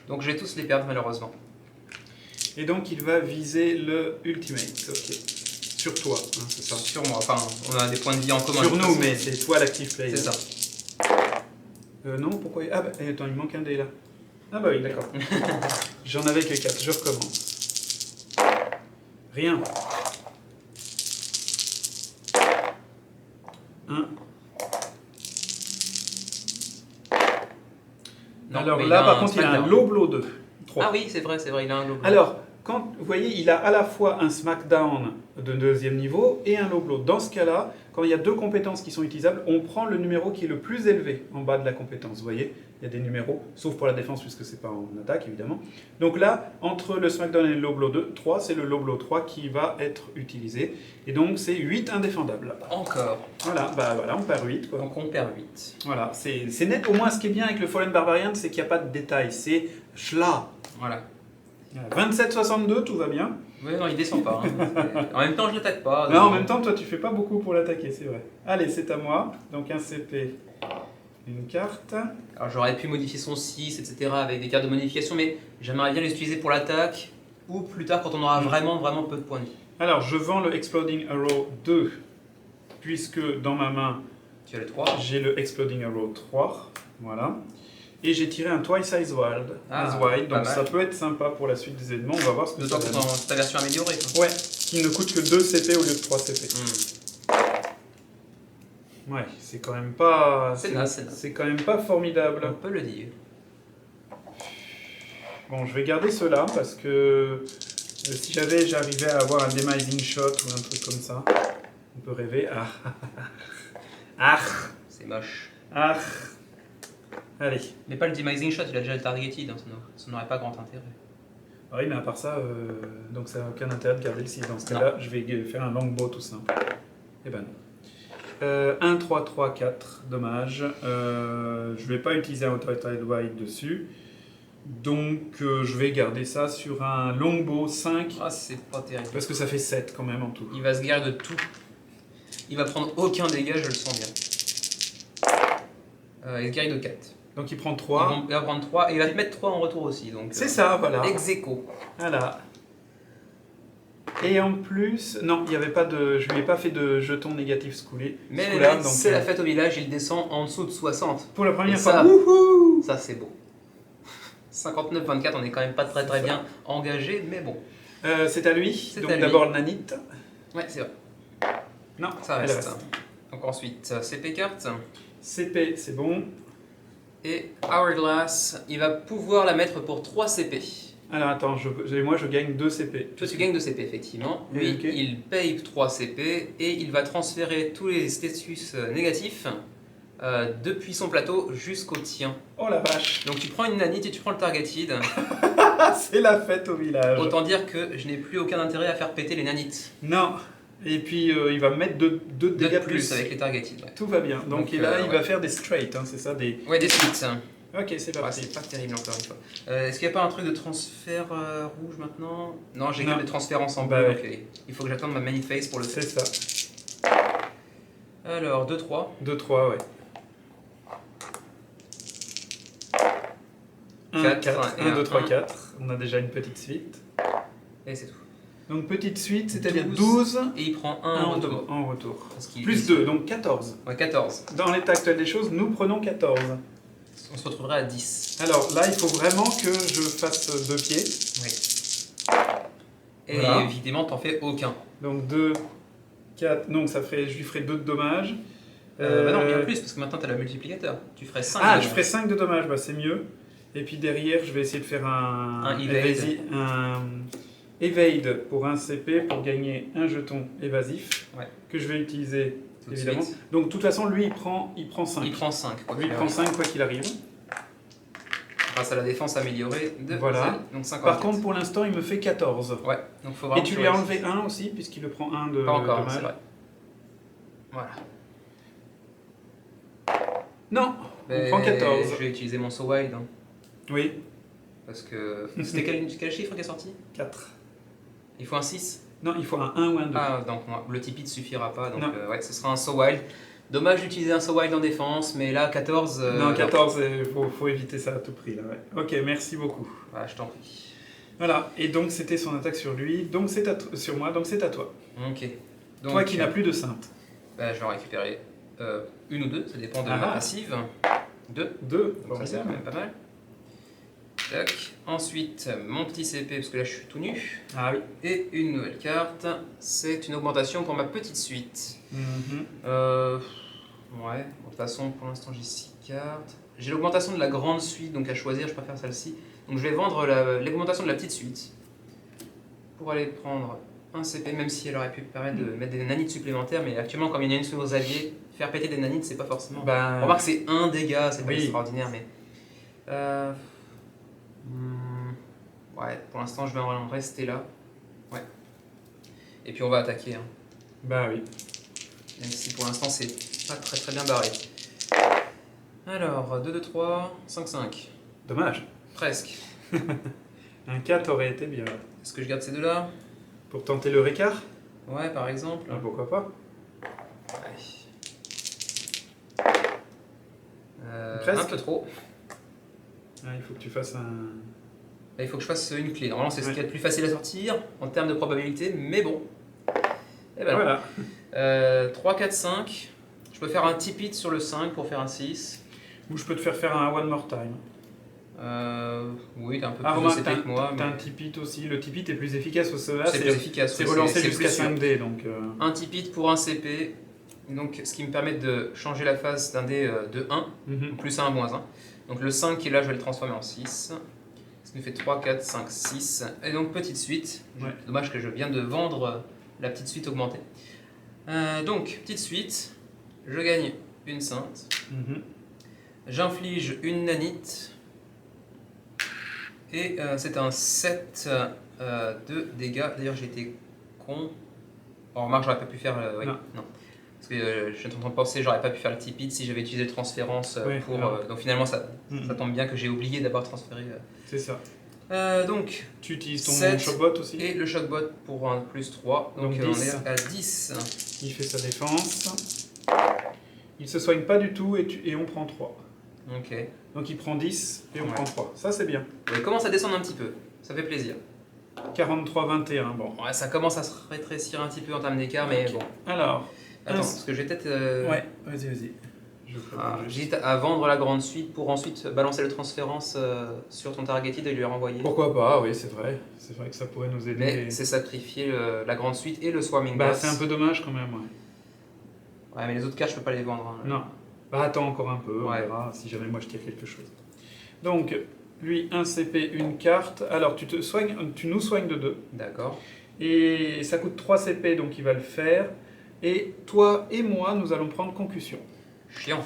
Donc je vais tous les perdre, malheureusement. Et donc il va viser le ultimate. Ok. Sur toi, hein, c'est ça. Sur moi. Enfin, on a des points de vie en commun. Sur de toute nous, façon. mais c'est toi l'active play. C'est ça. Non, pourquoi Ah bah attends, il manque un dé là. Ah bah oui, d'accord. J'en avais que 4, je recommence. Rien. 1. Non, Alors mais là, a par contre, il a un Smackdown. low blow 2. 3. Ah oui, c'est vrai, il a un logo. Alors, quand vous voyez, il a à la fois un smackdown de deuxième niveau et un low blow. Dans ce cas-là, quand il y a deux compétences qui sont utilisables, on prend le numéro qui est le plus élevé en bas de la compétence. Vous voyez, il y a des numéros, sauf pour la défense puisque c'est pas en attaque évidemment. Donc là, entre le smackdown et le low blow 2, 3, c'est le low blow 3 qui va être utilisé. Et donc c'est 8 indéfendables. Encore. Voilà, bah voilà, on perd 8 quoi. Donc on perd 8. Voilà, c'est net. Au moins, ce qui est bien avec le Fallen Barbarian, c'est qu'il n'y a pas de détails. C'est schla. Voilà. 27-62, tout va bien. Ouais, non, il descend pas. Hein. En même temps, je l'attaque pas. Non, en donc- même temps, toi, tu fais pas beaucoup pour l'attaquer, c'est vrai. Allez, c'est à moi. Donc un CP, une carte. Alors j'aurais pu modifier son 6, etc. avec des cartes de modification, mais j'aimerais bien les utiliser pour l'attaque ou plus tard quand on aura vraiment peu de points de vie. Alors, je vends le Exploding Arrow 2, puisque dans ma main, Tu as le 3. j'ai le Exploding Arrow 3. Voilà. Et j'ai tiré un Twice as Wild, Ah, as Wild, pas donc mal. ça peut être sympa pour la suite des événements. On va voir ce que D'autant ça que donne. c'est ta version améliorée. Quoi. Ouais, qui ne coûte que 2 CP au lieu de 3 CP. Ouais, c'est quand même pas. C'est naze, c'est naze. C'est quand même pas formidable. On peut le dire. Bon, je vais garder ceux-là parce que si j'arrivais à avoir un demising shot ou un truc comme ça, on peut rêver. Ah, ah, C'est moche. ah. Allez. Mais pas le demising shot, il a déjà le targeted, hein, ça n'aurait pas grand intérêt. Oui, mais à part ça, donc ça n'a aucun intérêt de garder le 6. Dans ce cas-là, je vais faire un longbow tout simple. Eh ben non. 1, 3, 3, 4, dommage. Je vais pas utiliser un Auto-Tide Wide dessus. Donc je vais garder ça sur un longbow 5. Ah, c'est pas terrible. Parce que ça fait 7 quand même en tout. Il va se guérir de tout. Il va prendre aucun dégât, je le sens bien. Il se guérit de 4. Donc il prend 3. Il va prendre 3 et il va te mettre 3 en retour aussi. Donc, C'est ça, voilà. Ex aequo. Voilà. Et en plus, non, il y avait pas de, je lui ai pas fait de jeton négatif scoulé. Mais Scoulable, donc, c'est la fête au village, il descend en dessous de 60. Pour la première Et fois. ça- Wouhou. Ça, c'est beau. 59-24, on est quand même pas très bien engagé, mais bon. C'est à lui. C'est Donc à lui. d'abord le nanite. Ouais, c'est vrai. Non, Ça elle reste. Donc ensuite, CP carte. CP, c'est bon. Et Hourglass, il va pouvoir la mettre pour 3 CP. Alors attends, moi je gagne 2 CP. Toi, tu gagnes 2 CP, effectivement. Lui, Ok. il paye 3 CP et il va transférer tous les status négatifs depuis son plateau jusqu'au tien. Oh la vache. Donc tu prends une nanite et tu prends le targeted. Ah, c'est la fête au village. Autant dire que je n'ai plus aucun intérêt à faire péter les nanites. Non. Et puis il va mettre 2 2 dégâts de de plus plus. avec les targeted. Ouais, Tout va bien. Donc, et là, il ouais. va faire des straight, hein, c'est ça des... Ouais, des suites. Ok, c'est Ouais, parti. c'est pas terrible encore une fois. Est-ce qu'il n'y a pas un truc de transfert rouge maintenant? Non, j'ai que Non. des transférences en Bah bleu. ouais. Donc, il faut que j'attende ma manifest pour le C'est faire. ça. Alors, 2-3. 2-3, ouais. 1, 4, 4, et 1, 2, un 3, 1. 4. On a déjà une petite suite. Et c'est tout. Donc petite suite, c'est-à-dire 12. 12 Et il prend 1 en retour. en retour. Parce qu'il- Plus 2, donc 14. Ouais, 14. Dans l'état actuel des choses, nous prenons 14. On se retrouverait à 10. Alors là, il faut vraiment que je fasse 2 pieds. Oui. Et Voilà. évidemment, t'en fais aucun. Donc 2, 4, donc ça ferait, je lui ferai 2 de dommages. Bah non, bien plus, parce que maintenant t'as le multiplicateur. Tu ferais 5. Ah, je ferai 5 de dommages, bah, c'est mieux. Et puis derrière, je vais essayer de faire Un evade. un evade pour un CP pour gagner un jeton évasif Ouais. que je vais utiliser Tout de évidemment. suite. Donc de toute façon, lui, il prend 5. Il prend 5. Quoi Lui, il qu'il prend arrive. 5 quoi qu'il arrive. Grâce à la défense améliorée de Voilà. Zed. Donc 54. Par contre, pour l'instant, il me fait 14. Ouais, donc faut Et vraiment tu que lui as je- enlevé 1 aussi, puisqu'il le prend 1 de Pas encore, dommage. c'est vrai. Voilà. Non, on Mais prend 14. Je vais utiliser mon So Wild. Hein, Oui, parce que. C'était quel chiffre qui est sorti? 4. Il faut un 6? Non, il faut un 1 ou un 2. Ah, donc le Tipeee ne suffira pas. Donc Non. ouais, ce sera un So Wild. Dommage d'utiliser un So Wild en défense, mais là, 14. Non, 14, il faut éviter ça à tout prix. Là, ouais. Ok, merci beaucoup. Voilà, je t'en prie. Voilà, et donc c'était son attaque sur lui, donc c'est sur moi, donc c'est à toi. Ok. Donc, Toi qui n'as plus de sainte. bah, je vais en récupérer une ou deux, ça dépend de Ah. ma passive. 2. 2, Donc ça c'est quand même pas mal. Tac. Ensuite, mon petit CP, parce que là je suis tout nu. Ah oui. Et une nouvelle carte. C'est une augmentation pour ma petite suite. Mhm. Ouais, de toute façon pour l'instant j'ai 6 cartes. J'ai l'augmentation de la grande suite, donc à choisir, je préfère celle-ci. Donc je vais vendre l'augmentation de la petite suite. Pour aller prendre un CP, même si elle aurait pu permettre de mettre des nanites supplémentaires, mais actuellement comme il y en a une sur vos alliés, faire péter des nanites c'est pas forcément... Ben, Remarque c'est un dégât, c'est pas oui. extraordinaire, mais... Ouais, pour l'instant je vais en rester là. Ouais. Et puis on va attaquer, hein. bah oui. Même si pour l'instant c'est pas très bien barré. Alors, 2, 2, 3, 5, 5. Dommage. Presque. Un 4 aurait été bien. Est-ce que je garde ces deux-là? Pour tenter le récart. Ouais, par exemple. Ah, pourquoi pas. Ouais. Presque. Un peu trop. Ah, il faut que tu fasses un... Là, il faut que je fasse une clé. Normalement, c'est ce Ouais. qu'il y a de plus facile à sortir en termes de probabilité, mais bon. Et ben non. Voilà. 3, 4, 5. Je peux faire un tip-it sur le 5 pour faire un 6. Ou je peux te faire un one more time. Oui, t'as un peu Ah, plus de remarque, CP que moi. t'as mais un tipit aussi. Le tipit est plus efficace au CEA. C'est plus efficace. C'est ouais, relancé c'est jusqu'à plus sûr. 5D, donc... Un tip-it pour un CP. Donc, ce qui me permet de changer la phase d'un dé de 1. mhm. Plus 1, moins 1. Donc le 5 qui est là, je vais le transformer en 6. Ce qui me fait 3, 4, 5, 6. Et donc petite suite. Ouais. Dommage que je viens de vendre la petite suite augmentée. Donc, petite suite. Je gagne une sainte. Mhm. J'inflige une nanite. Et c'est un 7 de dégâts. D'ailleurs, j'ai été con. En remarque, j'aurais pas pu faire... oui, Non. non. Parce que je suis en train de penser, j'aurais pas pu faire le tip-it si j'avais utilisé le transférence Oui, pour... alors. donc finalement, ça Mhm. tombe bien que j'ai oublié d'avoir transféré. C'est ça. Donc, Tu utilises ton 7 shopbot aussi. et le shockbot pour un plus 3. Donc, Donc on 10. est à 10. Il fait sa défense. Il se soigne pas du tout et on prend 3. Ok. Donc il prend 10 et on Ouais. prend 3. Ça c'est bien. Il commence à descendre un petit peu. Ça fait plaisir. 43-21, bon. Ouais, ça commence à se rétrécir un petit peu en termes d'écart, mais Ok. bon. Alors, Attends, parce que je vais peut-être... ouais, vas-y. Je prépare juste. J'hésite à vendre la grande suite pour ensuite balancer le transférence sur ton targeted et lui renvoyer. Pourquoi pas, oui, c'est vrai. C'est vrai que ça pourrait nous aider. Mais c'est sacrifier la grande suite et le swarming Bah, boss. c'est un peu dommage quand même, ouais. Ouais, mais les autres cartes, je peux pas les vendre. hein. Non. Bah, attends encore un peu, on Ouais. verra si jamais moi je tire quelque chose. Donc, lui, un CP, une carte. Alors, tu nous soignes de 2. D'accord. Et ça coûte 3 CP, donc il va le faire. Et toi et moi, nous allons prendre concussion. Chiant.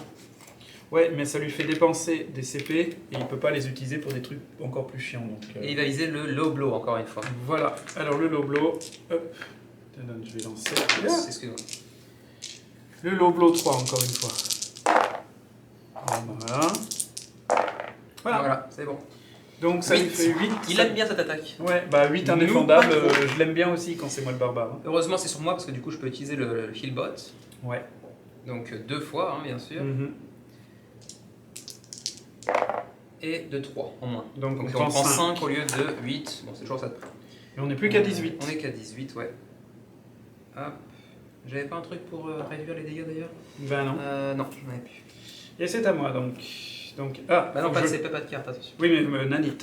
Ouais, mais ça lui fait dépenser des CP et il peut pas les utiliser pour des trucs encore plus chiants. Donc, Et il va viser le low blow encore une fois. voilà. Alors le low blow, hop. Donc, je vais lancer. Excuse-moi. Le Loblo 3 encore une fois. Voilà. Voilà, c'est bon. Donc ça lui fait 8. Il aime bien cette attaque. Ouais, bah 8 Nous, indéfendables, pas trop. je l'aime bien aussi quand c'est moi le barbare. Heureusement, c'est sur moi parce que du coup, je peux utiliser le heal bot. Ouais. Donc 2 fois, hein, bien sûr. Mhm. Et de 3 en moins. Donc Donc on on prend prend 5 au lieu de 8. Bon, c'est toujours ça de prix. Et on n'est plus qu'à 18. On est qu'à 18, ouais. Hop. J'avais pas un truc pour réduire les dégâts d'ailleurs Ben non. Non, j'en avais plus. Et c'est à moi donc. Ah, Bah non, faut pas que de je- CP, pas de carte, attention. Oui, mais Nanit.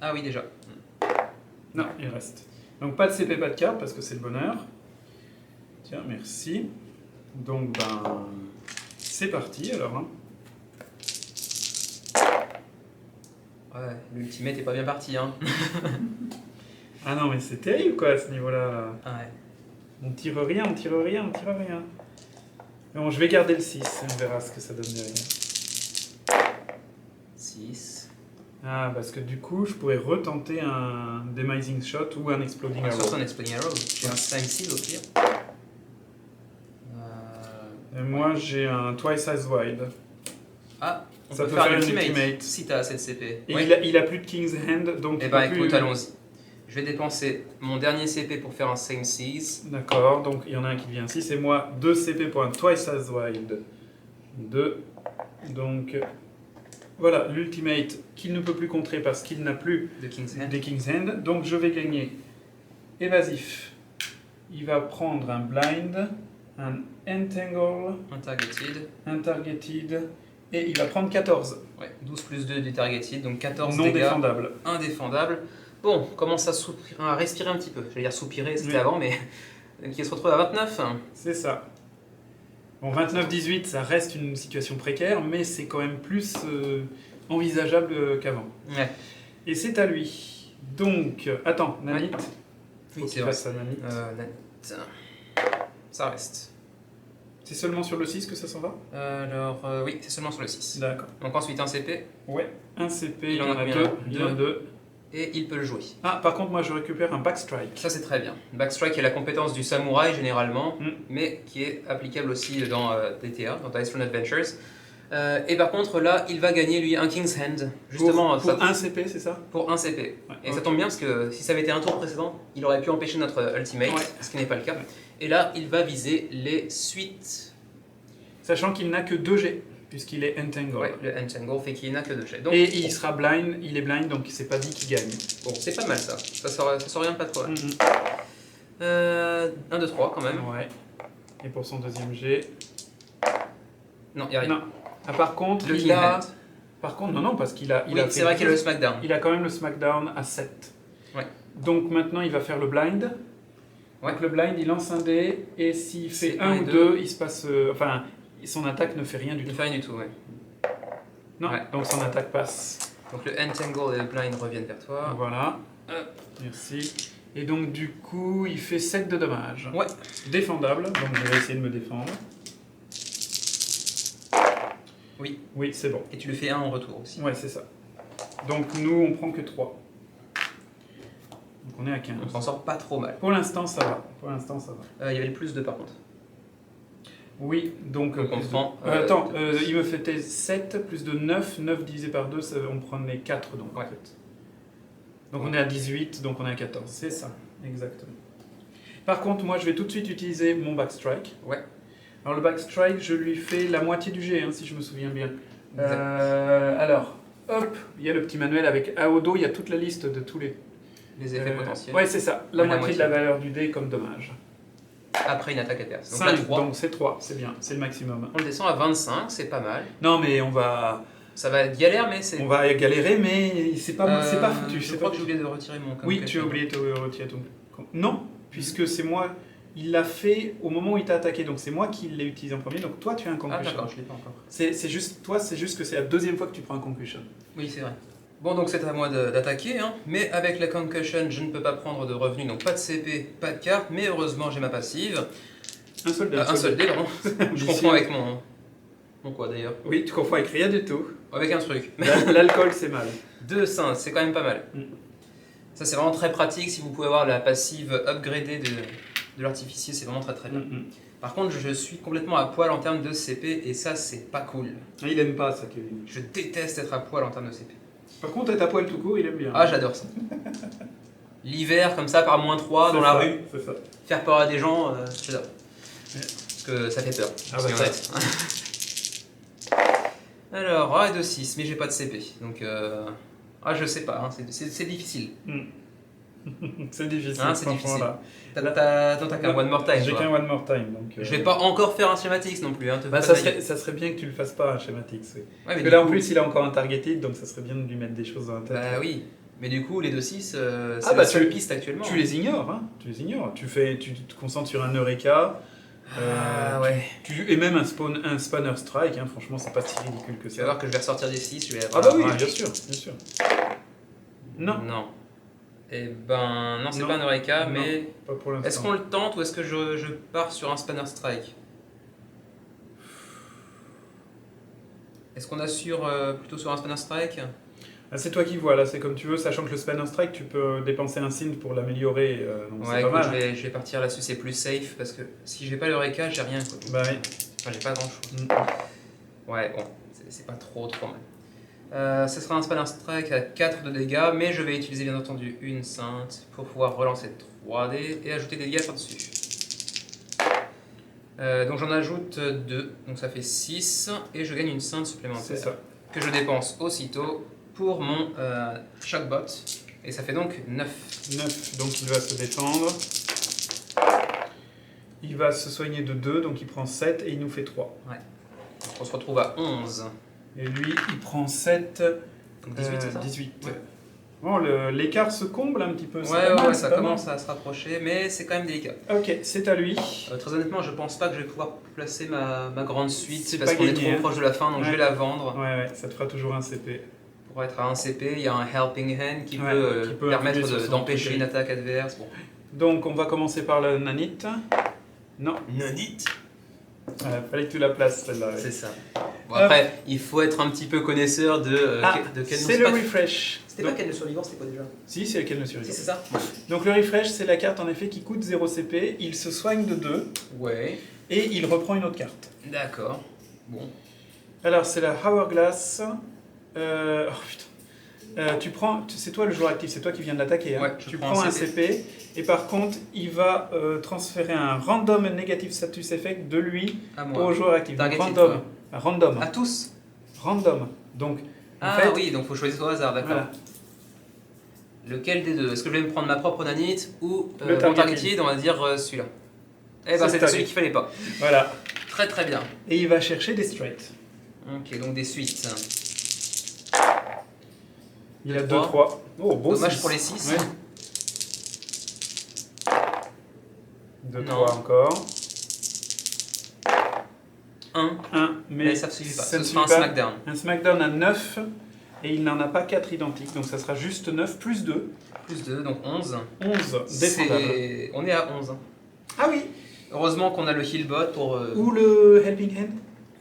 Ah oui, déjà. Non, il reste. Donc pas de CP, pas de carte parce que c'est le bonheur. Tiens, merci. Donc ben. C'est parti alors. Hein. Ouais, l'ultimate est pas bien parti, hein. Ah non, mais c'est terrible quoi à ce niveau-là. Là. Ah ouais. On tire rien, on tire rien, on tire rien. Bon, je vais garder le 6, on verra ce que ça donne derrière. 6. Ah, parce que du coup, je pourrais retenter un Demising Shot ou un Exploding Ah, Arrow. sur un Exploding Arrow. J'ai un 5-6 au pire. Et moi, j'ai un Twice as Wide. Ah, on Ça peut peut faire faire un une ultimate, ultimate. si t'as assez de CP. Et Ouais. il a plus de King's Hand, donc Eh il ben peut écoute, plus... allons-y. Je vais dépenser mon dernier CP pour faire un 5-6. D'accord, donc il y en a un qui devient 6, et moi 2 CP pour un Twice as Wide. 2. Donc, voilà, l'ultimate qu'il ne peut plus contrer parce qu'il n'a plus De King's Hand. des King's Hand. Donc je vais gagner évasif. Il va prendre un blind, un entangle, Untargeted. un targeted, et il va prendre 14. Ouais, 12 plus 2 du targeted, donc 14 Non dégâts. défendable. Indéfendable. Bon, commence à respirer un petit peu. J'allais dire soupirer, c'était Oui. avant, mais qui se retrouve à 29. C'est ça. Bon, 29-18, ça reste une situation précaire, mais c'est quand même plus envisageable qu'avant. Ouais, Et c'est à lui. Donc, attends, Nanit. oui, Faut c'est qu'il vrai. fasse sa Nanit. Nanite. Ça reste. C'est seulement sur le 6 que ça s'en va? Alors, oui, c'est seulement sur le 6. D'accord. Donc ensuite un CP, Ouais, un CP, il Il y en en a a combien? 2. Il y en a 2. et il peut le jouer. Ah, par contre, moi je récupère un backstrike. Ça c'est très bien. Backstrike est la compétence du samouraï généralement, Mm. mais qui est applicable aussi dans DTA, dans Dice Throne Adventures. Et par contre là, il va gagner lui un King's Hand, justement pour ça- un CP, c'est ça? pour un CP. Ouais, Et ok. ça tombe bien parce que si ça avait été un tour précédent, il aurait pu empêcher notre ultimate, Ouais. ce qui n'est pas le cas. Ouais. Et là, il va viser les suites. Sachant qu'il n'a que 2 G, puisqu'il est entangle. Ouais, le Entangle fait qu'il n'a que 2 jets. Donc, Et il sera blind, il est blind, donc il s'est pas dit qu'il gagne. bon, c'est pas mal ça. Ça s'oriente pas trop là. Mhm. 1, 2, 3 quand même. Ouais. Et pour son deuxième G. Non, il y a rien. Non. Ah, par contre, Le il King a. Hand. Par contre, non, parce qu'il a. Oui, c'est vrai qu'il y a le SmackDown. Il a quand même le SmackDown à 7. Ouais. Donc maintenant, il va faire le blind. Ouais. Donc le blind, il lance un dé, et s'il fait C'est 1 un et ou deux. 2, il se passe. Enfin, son attaque ne fait rien du Il ne tout. fait rien du tout, ouais. Non, Ouais. donc son attaque passe. Donc le Entangle et le Blind reviennent vers toi. Voilà. Hop. Merci. Et donc du coup, il fait 7 de dommages. Ouais. Défendable, donc je vais essayer de me défendre. Oui. Oui, c'est bon. Et tu le fais 1 en retour aussi. Ouais, c'est ça. Donc nous, on prend que 3. Donc on est à 15. On s'en sort pas trop mal. Pour l'instant, ça va. Pour l'instant, ça va. Il y avait le plus 2 par contre. Oui, donc... Donc on plus de- prend, attends, il me fait 7 plus de 9. 9 divisé par 2, on prenait 4 donc Ouais. en fait. Donc on est à 18, donc on est à 14. C'est ça, exactement. Par contre, moi, je vais tout de suite utiliser mon backstrike. Ouais. Alors le backstrike, je lui fais la moitié du jet, hein, si je me souviens bien. Exact. Alors, hop, il y a le petit manuel avec Aodo, il y a toute la liste de tous les... Les effets potentiels. Ouais, c'est ça, la Ouais, la moitié de la valeur du dé comme dommage. Après une attaque adverse. Donc là 5, 3. donc c'est 3, c'est bien, c'est le maximum. On le descend à 25, c'est pas mal. Non mais on va Ça va être galère, mais c'est. galérer, mais c'est pas foutu. Je c'est crois pas que j'ai oublié de retirer mon Oui, Concussion. tu as oublié de retirer ton... Non, puisque c'est moi... Il l'a fait au moment où il t'a attaqué, donc c'est moi qui l'ai utilisé en premier, donc toi tu as un Ah concussion. d'accord, je l'ai pas encore. C'est juste, toi, c'est juste que c'est la deuxième fois que tu prends un concussion. Oui, c'est vrai. Bon, donc c'est à moi d'attaquer, hein. Mais avec la concussion, je ne peux pas prendre de revenus, donc pas de CP, pas de carte, mais heureusement j'ai ma passive. Un soldat. Un seul dé, pardon. Je confonds avec mon... Mon quoi d'ailleurs? Oui, tu confonds avec rien du tout. Avec un truc. L'alcool, c'est mal. 2 5, c'est quand même pas mal. Mm. Ça c'est vraiment très pratique si vous pouvez avoir la passive upgradée de l'artificier, c'est vraiment très très bien. Mm. Par contre, je suis complètement à poil en termes de CP et ça, c'est pas cool. Ah, il aime pas ça, Kevin. Je déteste être à poil en termes de CP. Par contre, être à poil tout court, il aime bien. Ah, j'adore ça. L'hiver, comme ça, par -3 dans la rue, C'est ça. faire peur à des gens, j'adore. Parce que ça fait peur. Ah soyons bah honnêtes. Alors, A de 6, mais j'ai pas de CP. Donc, je sais pas, hein, c'est difficile. C'est difficile, Hein, c'est franchement, difficile. là. T'as qu'un one more time. J'ai toi. qu'un one more time. Donc, Je vais pas encore faire un schématique non plus. Hein, te Bah, fais pas ça serait bien que tu le fasses pas, un schématique. Oui. Ouais, mais Parce du que là, en coup- plus, il a encore un targeted, donc ça serait bien de lui mettre des choses dans la tête. Bah oui, mais du coup, les 2-6, c'est Ah, la bah, seule tu- piste actuellement. Tu les ignores, hein. Tu les ignores. Tu te concentres sur un Eureka. Ah ouais. Et même un Spanner Strike, hein, franchement, c'est pas si ridicule que Tu ça. vas voir que je vais ressortir des 6. Je vais Ah bah oui, avoir- bien sûr, bien sûr. Non, Non. Eh ben, non, c'est Non. pas un Eureka, Non. mais pas pour l'instant. est-ce qu'on le tente ou est-ce que je pars sur un Spanner Strike? Est-ce qu'on assure plutôt sur un Spanner Strike? Ah, c'est toi qui vois, là, c'est comme tu veux, sachant que le Spanner Strike, tu peux dépenser un synth pour l'améliorer, donc Ouais, c'est pas écoute, mal. je vais partir là-dessus, c'est plus safe parce que si j'ai pas l'Eureka, j'ai rien. Quoi. Bah oui. Enfin, j'ai pas grand-chose. Mm. Ouais, bon, c'est pas trop mal. Ce sera un Spanner Strike à 4 de dégâts, mais je vais utiliser bien entendu une Sainte pour pouvoir relancer 3D et ajouter des dégâts par-dessus. Donc j'en ajoute 2, donc ça fait 6, et je gagne une Sainte C'est supplémentaire ça. que je dépense aussitôt pour mon Shockbot, et ça fait donc 9. 9, donc il va se défendre. Il va se soigner de 2, donc il prend 7 et il nous fait 3. Donc on se retrouve à 11. Et lui, il prend 7, Donc 18, c'est ça 18. Ouais. Bon, l'écart se comble un petit peu. c'est Ouais, pas mal, ouais, c'est ça pas commence à se rapprocher, mais c'est quand même délicat. mal. Ok, c'est à lui. Très honnêtement, je pense pas que je vais pouvoir placer ma grande suite C'est parce pas qu'on est gagné, trop hein. proche de la fin, donc Ouais. je vais la vendre. Ouais, ça te fera toujours un CP. Pour être à 1 CP, il y a un Helping Hand qui Ouais, peut, qui peut permettre influer sur son d'empêcher truc. une attaque adverse. Bon. Donc, on va commencer par la nanite. Non, Nanite. fallait que tu la places celle-là. C'est ça. Bon, après, il faut être un petit peu connaisseur de quel c'est le refresh. C'était pas quel le survivant, c'était quoi déjà? Si, c'est lequel le Si, survivant. c'est ça. Donc le refresh, c'est la carte en effet qui coûte 0 CP, il se soigne de 2 Ouais, et il reprend une autre carte. d'accord. Bon. Alors c'est la Hourglass. Oh putain. C'est toi le joueur actif, c'est toi qui viens de l'attaquer. Hein. Ouais, je tu prends prends un un CP et par contre il va transférer un random negative status effect de lui À moi. au joueur actif. Donc, Targeted, random. quoi. Random. À tous? Random. Donc en Ah fait, oui, donc faut choisir au hasard, d'accord. voilà. Lequel des deux? Est-ce que je vais me prendre ma propre nanite ou Le mon targeted. targeted, on va dire celui-là? Eh C'est ben le c'était target. celui qu'il fallait pas. Voilà. Très très bien. Et il va chercher des straights. Ok, donc des suites. Il a Deux, 2-3. Oh, beau Dommage six. pour les 6. Ouais. 2-3 Non. encore. 1. 1, mais Mais ça ne suffit pas. ça Ce ne sera un suffit pas. smackdown. Un SmackDown à 9 et il n'en a pas 4 identiques, donc ça sera juste 9 plus 2, Plus 2, donc 11. 11 défendable. On est à 11. hein. Ah oui. Heureusement qu'on a le healbot pour. Ou le Helping Hand,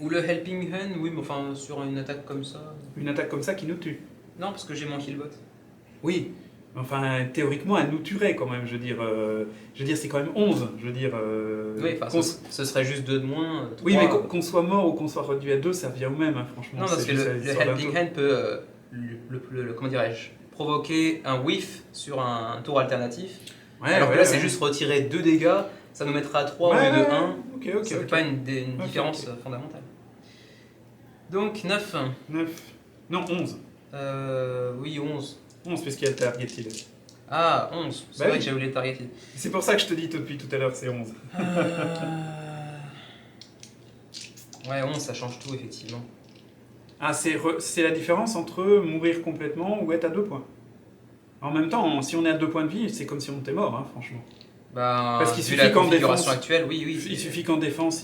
Ou le helping hand, oui, mais enfin sur une attaque comme ça. une attaque comme ça qui nous tue. Non, parce que j'ai mon healbot. Oui, enfin théoriquement elle nous tuerait quand même, je veux dire c'est quand même 11, je veux dire... Oui, enfin, qu'on- ce serait juste 2 de moins. oui mais 3. qu'on soit mort ou qu'on soit réduit à 2, ça revient au même, hein, franchement. Non, parce c'est que juste le l'histoire d'un helping tour. hand peut, comment dirais-je, provoquer un whiff sur un tour alternatif. Ouais, alors que ouais, là, c'est ouais. juste retirer 2 dégâts, ça nous mettra à 3 Ouais, au lieu de ouais, 1. Ok, ok, Ça fait ok. pas une Ok, différence ok. fondamentale. Donc 9. 9. Non, 11. Oui, 11. 11 puisqu'il y a le targeted. Ah, 11. C'est Bah vrai oui. que j'ai oublié le targeted. C'est pour ça que je te dis depuis tout à l'heure, c'est 11. Ouais, 11, ça change tout, effectivement. Ah, c'est la différence entre mourir complètement ou être à 2 points. En même temps, si on est à 2 points de vie, c'est comme si on était mort, hein, franchement. Bah, Parce qu'il vu suffit la qu'en configuration défense- actuelle, oui, oui. Il suffit qu'en défense,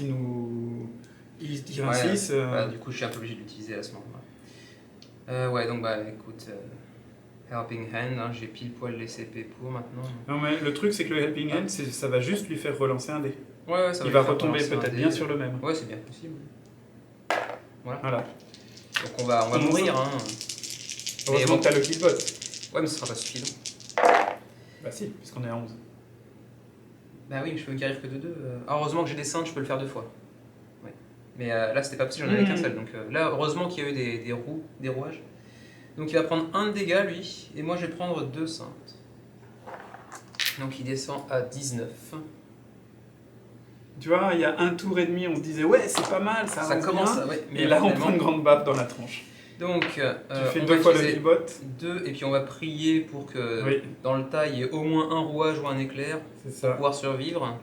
il tire un Ouais, 6. Du coup, je suis un peu obligé de l'utiliser à ce moment-là. Ouais, donc, bah, écoute, Helping Hand, hein, j'ai pile poil les CP pour maintenant. Non, mais le truc, c'est que le Helping Hand, ça va juste lui faire relancer un dé. Ouais, ça Il lui va faire retomber relancer un peut-être dé. bien sur le même. Ouais, c'est bien possible. Voilà. Donc, on va 11. mourir, hein. Heureusement bon. que t'as le killbot. Ouais, mais ce sera pas suffisant. Bah si, puisqu'on est à 11. Bah oui, mais je peux guérir que de 2. Heureusement que j'ai des saints, je peux le faire 2 fois. Ouais. Mais là, c'était pas possible, j'en avais qu'un seul. Donc là, heureusement qu'il y a eu des rouages. Donc il va prendre 1 de dégâts, lui. Et moi, je vais prendre 2 saintes. Donc il descend à 19. Tu vois, il y a un tour et demi, on se disait ouais, c'est pas mal, ça avance commence, bien. ouais, Mais là, on prend une grande baffe dans la tronche. Donc, Tu fais on 2 va fois le utiliser pivot. 2, et puis on va prier pour que Oui. dans le tas, il y ait au moins un rouage ou un éclair C'est pour ça. pouvoir survivre. Alors,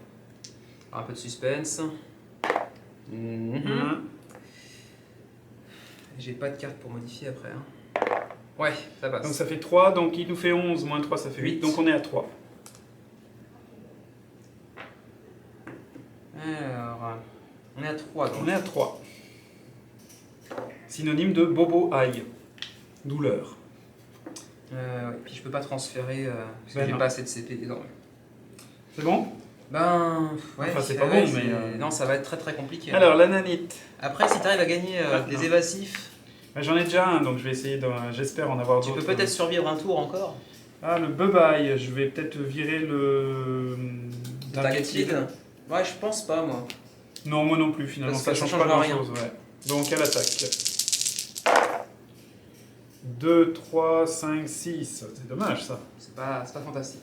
un peu de suspense. Un. J'ai pas de carte pour modifier après. Hein. Ouais, ça passe. Donc ça fait 3, donc il nous fait 11, moins 3, ça fait 8. 8. Donc on est à 3. Alors, on est à 3 donc. On est à 3. Synonyme de bobo aïe. Douleur. Ouais, puis je peux pas transférer parce que Ben j'ai non. pas assez de CP désormais. C'est bon? Ben, ouais, Enfin, c'est pas bon, mais, non, ça va être très très compliqué. Alors, la nanite. Après, si tu arrives à gagner des non. évasifs, Ben, j'en ai déjà un, donc je vais essayer, j'espère en avoir tu d'autres. peux peut-être survivre un tour encore. Ah, le bubaille, je vais peut-être virer le... Target Kid. Ouais, je pense pas moi. Non, moi non plus, finalement, Parce ça que ça change pas changera rien. grand-chose. Ouais. Donc, à l'attaque. 2, 3, 5, 6. C'est dommage, ça. C'est pas fantastique.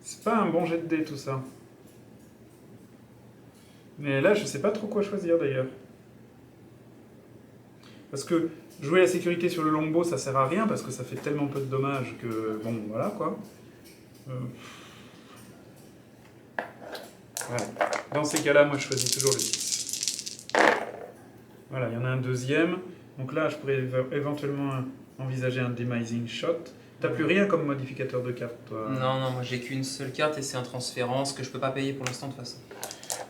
C'est pas un bon jet de dés, tout ça. Mais là, je sais pas trop quoi choisir, d'ailleurs. Parce que jouer la sécurité sur le longbow, ça sert à rien, parce que ça fait tellement peu de dommages que... Bon, voilà, quoi. Ouais. Dans ces cas-là, moi, je choisis toujours le 6. Voilà, il y en a un deuxième. Donc là, je pourrais éventuellement envisager un demising shot. T'as plus rien comme modificateur de carte, toi? Non, moi j'ai qu'une seule carte et c'est un transférence que je peux pas payer pour l'instant de toute façon.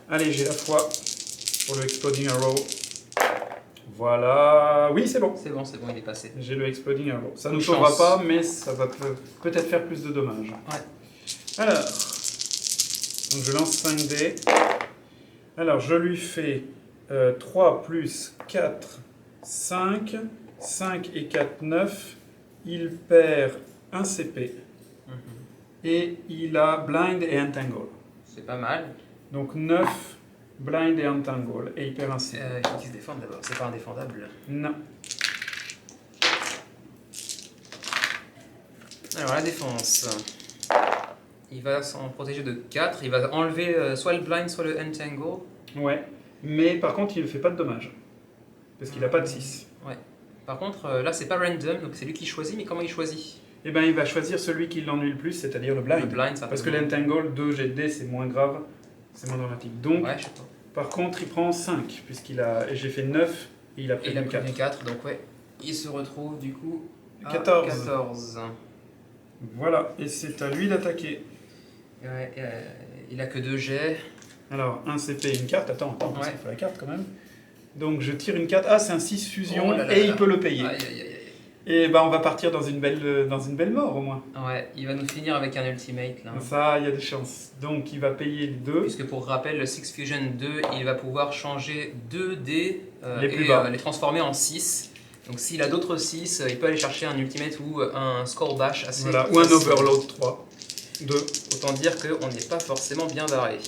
Allez, j'ai la foi pour le Exploding Arrow. Voilà. Oui, c'est bon. C'est bon, il est passé. J'ai le Exploding Arrow. Ça ne nous Chance. sauvera pas, mais ça va peut-être faire plus de dommages. Ouais. Alors, donc je lance 5 dés. Alors, je lui fais 3 plus 4, 5. 5 et 4, 9. Il perd un CP. Et il a Blind et Entangle. C'est pas mal. Donc 9, Blind et Entangle. Et il perd un CP. Il faut qu'il se défende d'abord, c'est pas indéfendable. Non. Alors la défense. Il va s'en protéger de 4. Il va enlever soit le blind, soit le entangle. Ouais. Mais par contre, il ne fait pas de dommages. Parce qu'il n'a pas de 6. Ouais. Par contre, là c'est pas random, donc c'est lui qui choisit, mais comment il choisit? Eh ben, il va choisir celui qui l'ennuie le plus, c'est-à-dire le blind. Le blind, Parce que certainement. l'entangle, 2 jet de dés, c'est moins grave, c'est moins dramatique. Donc, Ouais, je sais pas. par contre, il prend 5, puisqu'il a... Et j'ai fait 9, et il a Et pris il a 4. pris 4, donc ouais. Il se retrouve du coup à 14. 14. Voilà, et c'est à lui d'attaquer. Ouais, il a que 2 jets. Alors, un CP et une carte. Attends, Ouais. ça fait la carte quand même. Donc, je tire une carte. Ah, c'est un 6 fusion, Oh là là et là. il peut le payer. Aïe aïe aïe aïe. Et ben, on va partir dans une belle mort, au moins. Ouais, il va nous finir avec un ultimate là. Ça, il y a des chances. Donc, il va payer les 2. Puisque pour rappel, le Six Fusion 2, il va pouvoir changer 2 dés Les plus bas. les transformer en 6. Donc s'il a d'autres 6, il peut aller chercher un ultimate ou un score bash assez Voilà, ou un facile. overload 3. 2. Autant dire qu'on n'est pas forcément bien barré.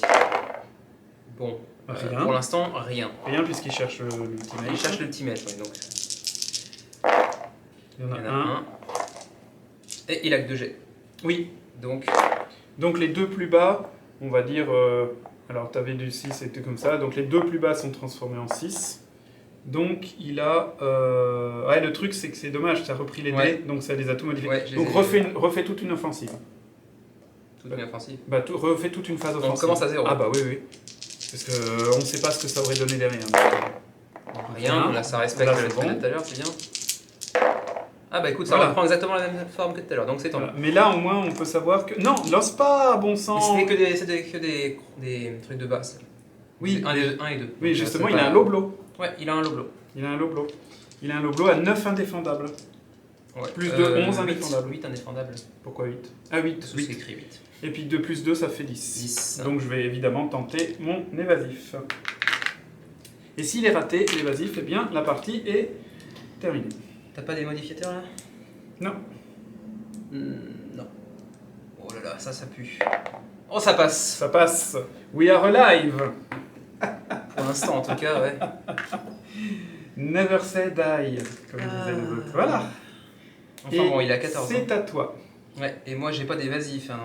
Bon, Rien. pour l'instant, rien. Rien, puisqu'il cherche l'ultimate. Il cherche l'ultimate, ouais, donc Il y en a il y en a un. un. Et il a que 2 jets. Oui. Donc, Donc les deux plus bas, on va dire... alors tu avais du 6 et tout comme ça. Donc les deux plus bas sont transformés en 6. Donc il a... Ouais, le truc c'est que c'est dommage, ça a repris les Ouais. dés, donc ça les a tout modifiés. Ouais, Donc refais toute une offensive. toute une offensive. Bah, refais toute une phase offensive. On commence à 0. Ah bah oui, oui. Parce que on ne sait pas ce que ça aurait donné derrière. Rien, là ça respecte Là, le c'est truc de bon. tout à l'heure, c'est bien. Ah bah écoute, ça Voilà. reprend exactement la même forme que tout à l'heure, donc c'est tant mieux. Voilà. Mais là au moins on peut savoir que... Non, lance pas, bon sang. Mais c'était que des trucs de base. Oui. 1 et 2. Oui, justement, il a un low-blow. Ouais, il a un low blow. Il a un low-blow. Il a un low-blow à 9 indéfendables. Ouais. Plus de 11 indéfendables. 8 indéfendables. Pourquoi 8? Ah 8, Parce que 8. c'est écrit 8. Et puis 2 plus 2, ça fait 10. 10. Donc je vais évidemment tenter mon évasif. Et s'il est raté, l'évasif, eh bien la partie est terminée. T'as pas des modificateurs là? Non. Non. Oh là là, ça pue. Oh, ça passe. Ça passe. We are alive. Pour l'instant, en tout cas, ouais. Never say die, comme disaient les autres. Voilà. Enfin Et bon, il a 14 ans. c'est à toi. Ouais, et moi j'ai pas d'évasif, hein,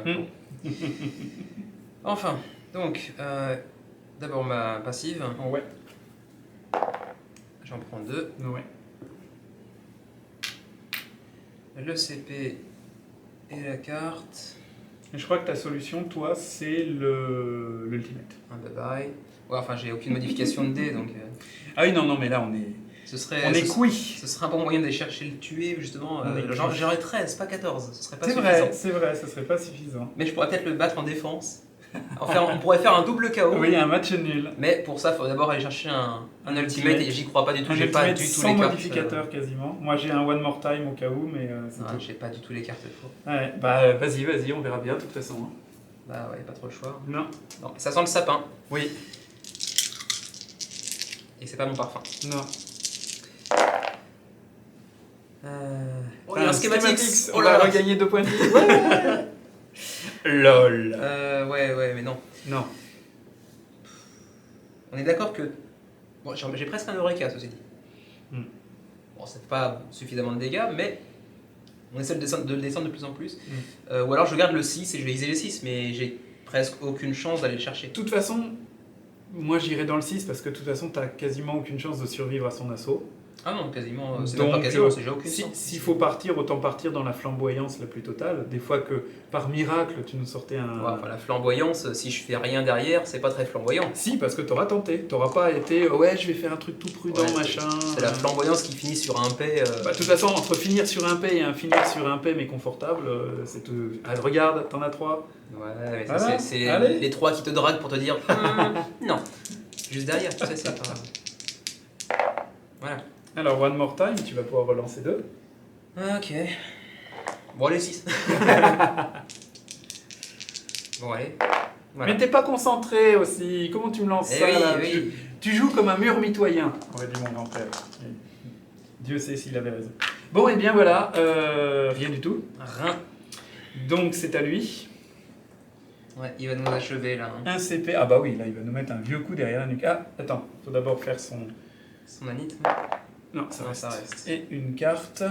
donc... bon. Enfin, donc, d'abord ma passive. Ouais. J'en prends 2. Ouais. Le CP et la carte. Et je crois que ta solution, toi, c'est l'ultimate. Un bye-bye. Ouais, enfin, j'ai aucune modification de dés, donc... Ah oui, non, mais là, on est cuit. Ce serait un bon moyen d'aller chercher le tuer, justement. J'aurais 13, pas 14. Ce serait pas C'est suffisant. vrai, c'est vrai, ça serait pas suffisant. Mais je pourrais peut-être le battre en défense. On pourrait faire un double KO. Oui, un match nul. Mais pour ça, il faut d'abord aller chercher un ultimate et j'y crois pas du tout. Un J'ai pas ultimate du tout sans les cartes. modificateur quasiment. Moi, j'ai un one more time au cas où, mais c'est tout. J'ai pas du tout les cartes faux. Ouais, bah vas-y, on verra bien de toute façon. Hein. Bah ouais, pas trop le choix. Non. Non, ça sent le sapin. Oui. Et c'est pas mon parfum. Non. Oh, il y a un schematics. On va regagner 2 points de vie. Ouais. LOL. Ouais, mais non. Non. On est d'accord que... Bon, j'ai presque un Eureka, ceci dit. Bon, ça fait pas suffisamment de dégâts, mais on essaie de le descendre de plus en plus. Ou alors je garde le 6 et je vais viser les 6, mais j'ai presque aucune chance d'aller le chercher. De toute façon, moi j'irai dans le 6 parce que de toute façon, t'as quasiment aucune chance de survivre à son assaut. Ah non, quasiment, c'est Donc, même pas quasiment, c'est déjà aucune chance. S'il faut partir, autant partir dans la flamboyance la plus totale. Des fois que par miracle, tu nous sortais un... Ouais, enfin, la flamboyance, si je fais rien derrière, c'est pas très flamboyant. Si, parce que t'auras tenté. T'auras pas été, ouais, je vais faire un truc tout prudent, Ouais, machin. C'est la flamboyance qui finit sur un paix. Bah, de toute façon, entre finir sur un paix et un finir sur un paix mais confortable, c'est tout. Ah, regarde, t'en as 3. Ouais, mais Voilà. ça, c'est Allez. les 3 qui te draguent pour te dire non. Juste derrière, tu sais, c'est pas. Voilà. Alors, one more time, tu vas pouvoir relancer 2. Ok. Bon, allez, 6. Bon, allez. Voilà. Mais t'es pas concentré aussi. Comment tu me lances Eh ça oui, là oui. Tu joues comme un mur mitoyen, aurait dit mon grand-père. Dieu sait s'il avait raison. Bon, et bien voilà, rien du tout. Rien. Donc c'est à lui. Ouais, il va nous achever là. Hein. Un CP. Ah bah oui, là il va nous mettre un vieux coup derrière la nuque. Ah, attends, faut d'abord faire son. Son anit. Non, ça Non, reste. ça reste. Et une carte.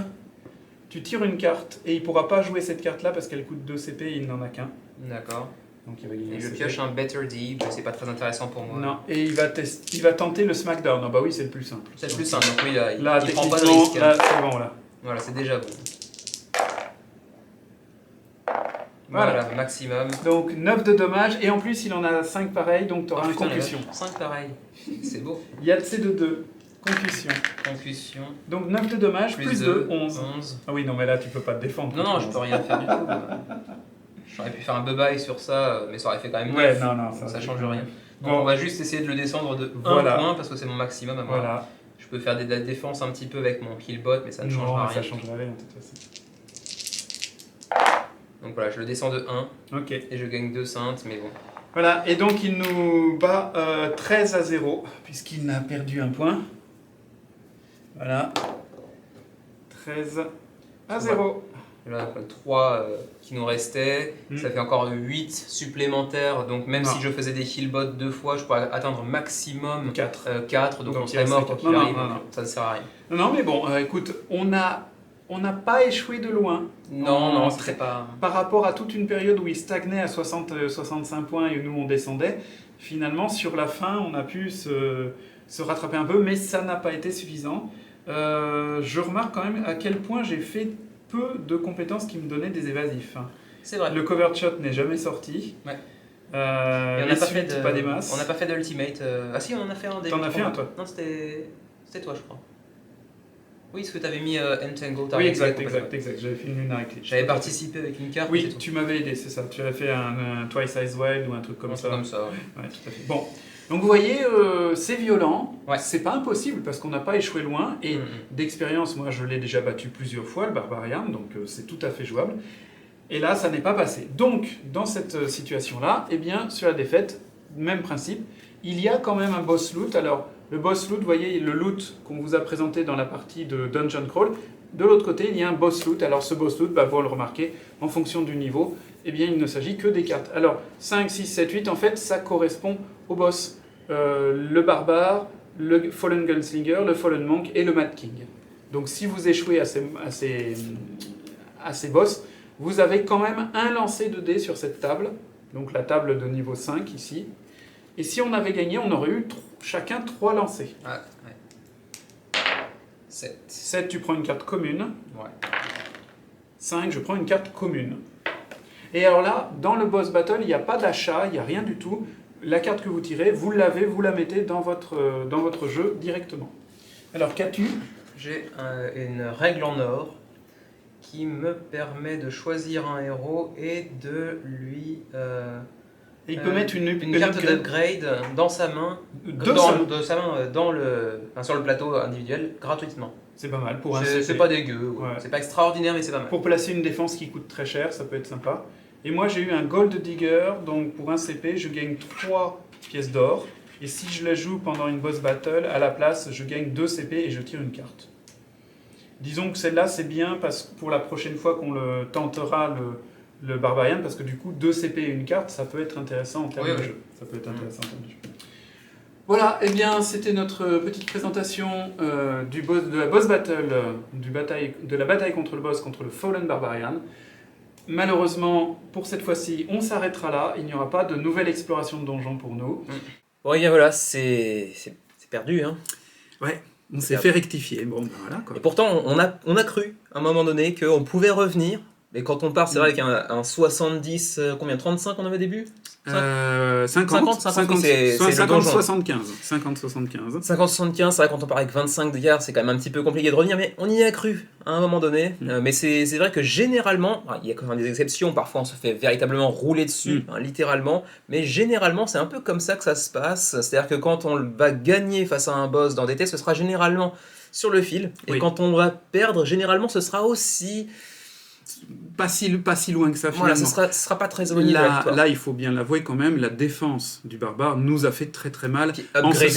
Tu tires une carte et il pourra pas jouer cette carte là parce qu'elle coûte 2 CP et il n'en a qu'un. D'accord. Donc il va gagner Et je CP. pioche un Better Deed, c'est pas très intéressant pour moi. Non, et il va tenter le Smackdown. Ah bah oui, c'est le plus simple. C'est le plus simple, donc oui, là, Là, il prend pas de techniquement, risque. là, c'est bon, là. Voilà, c'est déjà bon. Voilà. Voilà, maximum. Donc 9 de dommages, et en plus il en a 5 pareils, donc tu auras une concussion. 5 pareil. C'est beau. Il y a de C de 2, concussion. Concussion. Donc 9 de dommages, plus 2, 11. 11. Ah oui, non mais là tu peux pas te défendre. Non, contre je 11. peux rien faire du tout. J'aurais pu faire un bye-bye sur ça, mais ça aurait fait quand même 9. Ouais, non, Ça ça change rien. Bon. Donc on va juste essayer de le descendre de Voilà. 1 point parce que c'est mon maximum à moi. Voilà. Je peux faire de la défense un petit peu avec mon killbot, mais ça ne changera Non, rien. ça changera rien de toute façon. Donc voilà, je le descends de 1 Ok. et je gagne 2 saintes, mais bon. Voilà, et donc il nous bat 13 à 0, puisqu'il n'a perdu un point. Voilà. 13 à 0. Là, 3 qui nous restaient, Mm. ça fait encore 8 supplémentaires, donc même Non. si je faisais des healbots 2 fois, je pourrais atteindre maximum 4. 4, donc on il serait reste mort les quand quatre. il Non, arrive, non, donc non. ça ne sert à rien. Non, mais bon, écoute, on n'a pas échoué de loin. Non, très- c'était pas... Par rapport à toute une période où il stagnait à 60-65 points et nous on descendait, finalement sur la fin on a pu se rattraper un peu, mais ça n'a pas été suffisant. Je remarque quand même à quel point j'ai fait peu de compétences qui me donnaient des évasifs. C'est vrai. Le cover shot n'est jamais sorti. Ouais. Et Et on n'a pas fait de... pas des masses. On n'a pas fait d'ultimate. Ah si, on en a fait un début. T'en as fait un, toi? Non, c'était toi, je crois. Oui, parce que tu avais mis Entangle. Oui, exact. J'avais fait une Lunar Eclipse. J'avais participé avec une carte. Oui, c'est tout. tu m'avais aidé, c'est ça. Tu avais fait un Twice Size Wild ou un truc comme Un ça. truc comme ça, ouais. Ouais, tout à fait. Bon, donc vous voyez, c'est violent, Ouais. c'est pas impossible parce qu'on n'a pas échoué loin et Mhm. d'expérience, moi je l'ai déjà battu plusieurs fois, le Barbarian, donc c'est tout à fait jouable. Et là, ça n'est pas passé. Donc, dans cette situation-là, eh bien, sur la défaite, même principe. Il y a quand même un boss loot. Alors, le boss loot, vous voyez, le loot qu'on vous a présenté dans la partie de Dungeon Crawl. De l'autre côté, il y a un boss loot. Alors, ce boss loot, vous le remarquez, en fonction du niveau, eh bien, il ne s'agit que des cartes. Alors, 5, 6, 7, 8, en fait, ça correspond au boss. Le barbare, le Fallen Gunslinger, le Fallen Monk et le Mad King. Donc, si vous échouez à ces boss, vous avez quand même un lancer de dés sur cette table. Donc, la table de niveau 5 ici. Et si on avait gagné, on aurait eu chacun 3 lancers. Ah, ouais. 7. 7, tu prends une carte commune. Ouais. 5, je prends une carte commune. Et alors là, dans le boss battle, il n'y a pas d'achat, il n'y a rien du tout. La carte que vous tirez, vous l'avez, vous la mettez dans votre jeu directement. Alors, qu'as-tu ? J'ai une règle en or qui me permet de choisir un héros et de lui... Et il peut mettre une carte d'upgrade dans sa main, sur le plateau individuel, gratuitement. C'est pas mal pour un CP. C'est pas dégueu, Ouais. C'est pas extraordinaire, mais c'est pas mal. Pour placer une défense qui coûte très cher, ça peut être sympa. Et moi, j'ai eu un Gold Digger, donc pour un CP, je gagne 3 pièces d'or. Et si je la joue pendant une boss battle, à la place, je gagne 2 CP et je tire une carte. Disons que celle-là, c'est bien parce que pour la prochaine fois qu'on le tentera, le Barbarian, parce que du coup, 2 CP et une carte, ça peut être intéressant en termes de jeu. Ça peut être intéressant en termes de jeu. Voilà, et bien c'était notre petite présentation de la boss battle, de la bataille contre le boss, contre le Fallen Barbarian. Malheureusement, pour cette fois-ci, on s'arrêtera là. Il n'y aura pas de nouvelle exploration de donjon pour nous. Bon, et bien voilà, c'est perdu. Hein. Ouais, on s'est fait rectifier. Bon, ben voilà quoi. Et pourtant, on a cru à un moment donné qu'on pouvait revenir. Mais quand on part, c'est vrai avec un 70, combien 35 on avait au début 50, c'est le 50, donjon. 75. 50, 75. 50-75, c'est vrai, quand on part avec 25 de guerre, c'est quand même un petit peu compliqué de revenir, mais on y a cru à un moment donné. Mais c'est vrai que généralement, il y a quand même des exceptions, parfois on se fait véritablement rouler dessus, littéralement, mais généralement c'est un peu comme ça que ça se passe. C'est-à-dire que quand on va gagner face à un boss dans DT, ce sera généralement sur le fil, et quand on va perdre, généralement ce sera aussi... Pas si loin que ça Voilà, finalement. ce sera pas très éloigné de la victoire. Là, il faut bien l'avouer quand même, la défense du barbare nous a fait très très mal en Upgradé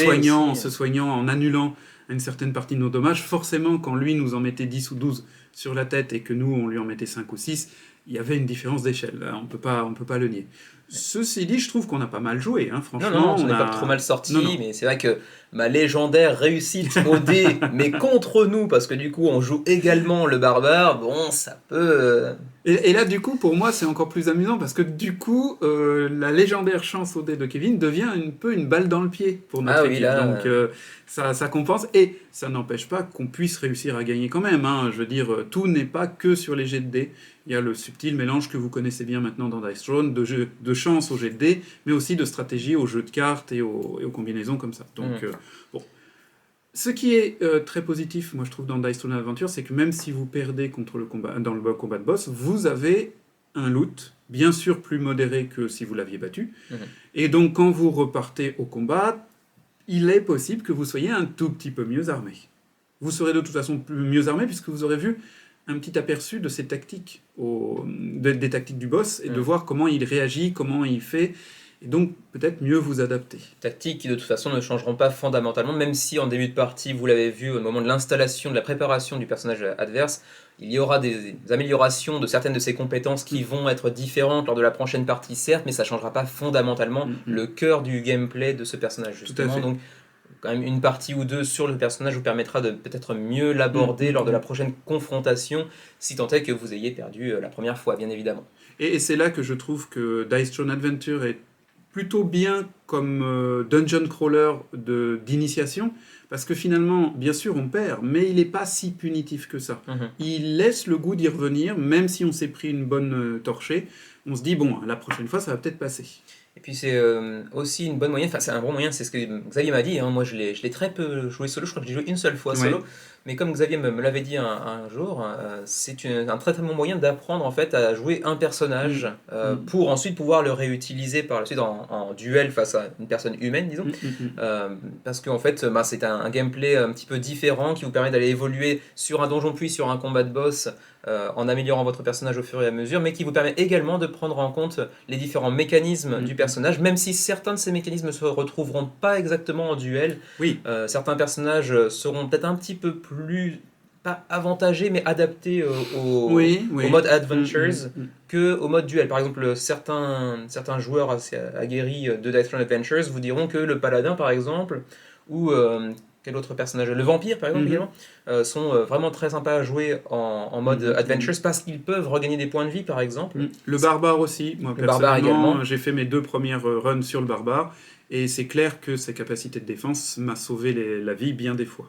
se soignant, en annulant une certaine partie de nos dommages. Forcément, quand lui nous en mettait 10 ou 12 sur la tête et que nous on lui en mettait 5 ou 6, il y avait une différence d'échelle. Là, on peut pas le nier. Ceci dit, je trouve qu'on a pas mal joué, hein, franchement. Non, on n'est pas trop mal sorti, mais c'est vrai que ma légendaire réussite au dé, mais contre nous, parce que du coup on joue également le barbare, bon, ça peut... Et là, du coup, pour moi, c'est encore plus amusant, parce que du coup, la légendaire chance au dé de Kevin devient un peu une balle dans le pied pour notre équipe. Là, donc ça compense, et ça n'empêche pas qu'on puisse réussir à gagner quand même. Hein. Je veux dire, tout n'est pas que sur les jets de dés. Il y a le subtil mélange que vous connaissez bien maintenant dans Dice Throne, de chance au jet de dés, mais aussi de stratégie au jeu de cartes et aux combinaisons comme ça. Donc, bon. Ce qui est très positif, moi je trouve, dans Dice Throne Adventure, c'est que même si vous perdez dans le combat de boss, vous avez un loot, bien sûr plus modéré que si vous l'aviez battu. Et donc quand vous repartez au combat, il est possible que vous soyez un tout petit peu mieux armé. Vous serez de toute façon mieux armé puisque vous aurez vu un petit aperçu de ses tactiques, des tactiques du boss, et de voir comment il réagit, comment il fait, et donc peut-être mieux vous adapter. Tactiques qui de toute façon ne changeront pas fondamentalement, même si en début de partie, vous l'avez vu, au moment de l'installation, de la préparation du personnage adverse, il y aura des améliorations de certaines de ses compétences qui vont être différentes lors de la prochaine partie, certes, mais ça ne changera pas fondamentalement le cœur du gameplay de ce personnage, justement. Donc, quand même une partie ou deux sur le personnage vous permettra de peut-être mieux l'aborder lors de la prochaine confrontation, si tant est que vous ayez perdu la première fois, bien évidemment. Et c'est là que je trouve que Dice Throne Adventure est plutôt bien comme dungeon crawler d'initiation, parce que finalement, bien sûr, on perd, mais il n'est pas si punitif que ça. Il laisse le goût d'y revenir, même si on s'est pris une bonne torchée. On se dit, bon, la prochaine fois, ça va peut-être passer. Et puis c'est aussi une bonne moyenne, enfin c'est un bon moyen, c'est ce que Xavier m'a dit, hein. Moi je l'ai très peu joué solo, je crois que j'ai joué une seule fois solo, Mais comme Xavier me l'avait dit un jour, c'est un très très bon moyen d'apprendre en fait à jouer un personnage pour ensuite pouvoir le réutiliser par la suite en duel face à une personne humaine, disons. Parce qu'en fait, c'est un gameplay un petit peu différent qui vous permet d'aller évoluer sur un donjon puis sur un combat de boss en améliorant votre personnage au fur et à mesure, mais qui vous permet également de prendre en compte les différents mécanismes du personnage, même si certains de ces mécanismes ne se retrouveront pas exactement en duel. Oui. Certains personnages seront peut-être un petit peu plus, pas avantagés, mais adaptés au mode Adventures qu'au mode duel. Par exemple, certains joueurs assez aguerris de Dice Throne Adventures vous diront que le paladin, par exemple, ou quel autre personnage, le vampire par exemple également, sont vraiment très sympas à jouer en mode Adventures parce qu'ils peuvent regagner des points de vie par exemple. Le barbare aussi, moi personnellement, j'ai fait mes 2 premières runs sur le barbare et c'est clair que ses capacités de défense m'a sauvé la vie bien des fois.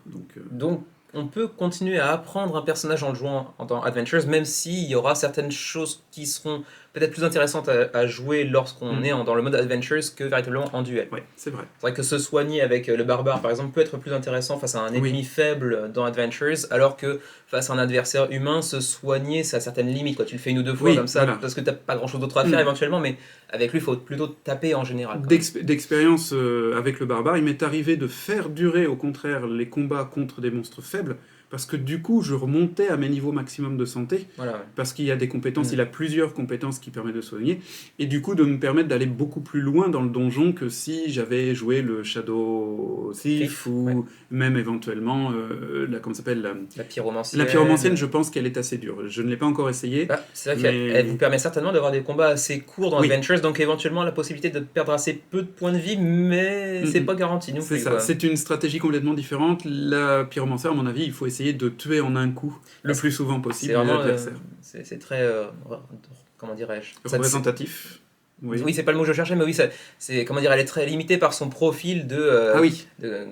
Donc on peut continuer à apprendre un personnage en le jouant dans Adventures, même s'il y aura certaines choses qui seront peut-être plus intéressantes à jouer lorsqu'on est dans le mode Adventures que véritablement en duel. Oui, c'est vrai. C'est vrai que se soigner avec le barbare, par exemple, peut être plus intéressant face à un ennemi faible dans Adventures, alors que face à un adversaire humain, se soigner, ça a certaines limites. Tu le fais 1 ou 2 fois comme ça, parce que tu n'as pas grand-chose d'autre à faire éventuellement, mais avec lui, il faut plutôt taper en général. D'expérience avec le barbare, il m'est arrivé de faire durer au contraire les combats contre des monstres faibles, parce que du coup, je remontais à mes niveaux maximum de santé, parce qu'il y a des compétences, il a plusieurs compétences qui permettent de soigner, et du coup de me permettre d'aller beaucoup plus loin dans le donjon que si j'avais joué le Shadow Thief, ou même éventuellement, comment ça s'appelle la pyromancienne. La pyromancienne, je pense qu'elle est assez dure. Je ne l'ai pas encore essayé. C'est vrai qu'elle vous permet certainement d'avoir des combats assez courts dans Adventures, donc éventuellement la possibilité de perdre assez peu de points de vie, mais c'est pas garanti non plus. C'est ça, c'est une stratégie complètement différente. La pyromancienne, à mon avis, il faut essayer de tuer en un coup le plus souvent possible l'adversaire. C'est très, comment dirais-je, représentatif. Oui, c'est pas le mot que je cherchais, mais oui, c'est comment dire, elle est très limitée par son profil de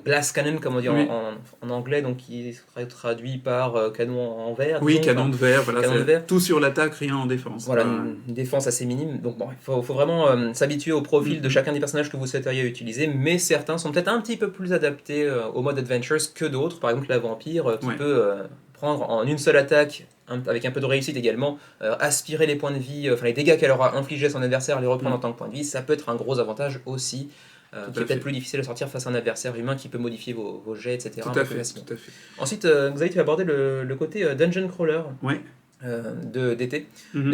glass cannon, comme on dit en anglais, donc qui serait traduit par canon en verre. Oui, canon de verre, voilà, tout sur l'attaque, rien en défense. Voilà, une défense assez minime. Donc bon, il faut vraiment s'habituer au profil de chacun des personnages que vous souhaiteriez utiliser, mais certains sont peut-être un petit peu plus adaptés au mode Adventures que d'autres. Par exemple, la vampire qui peut prendre en une seule attaque, avec un peu de réussite également, aspirer les points de vie, les dégâts qu'elle aura infligés à son adversaire, les reprendre en tant que points de vie, ça peut être un gros avantage aussi, qui est peut-être plus difficile à sortir face à un adversaire humain qui peut modifier vos jets, etc. Tout à fait. Ensuite, Xavier, tu as abordé le côté dungeon crawler de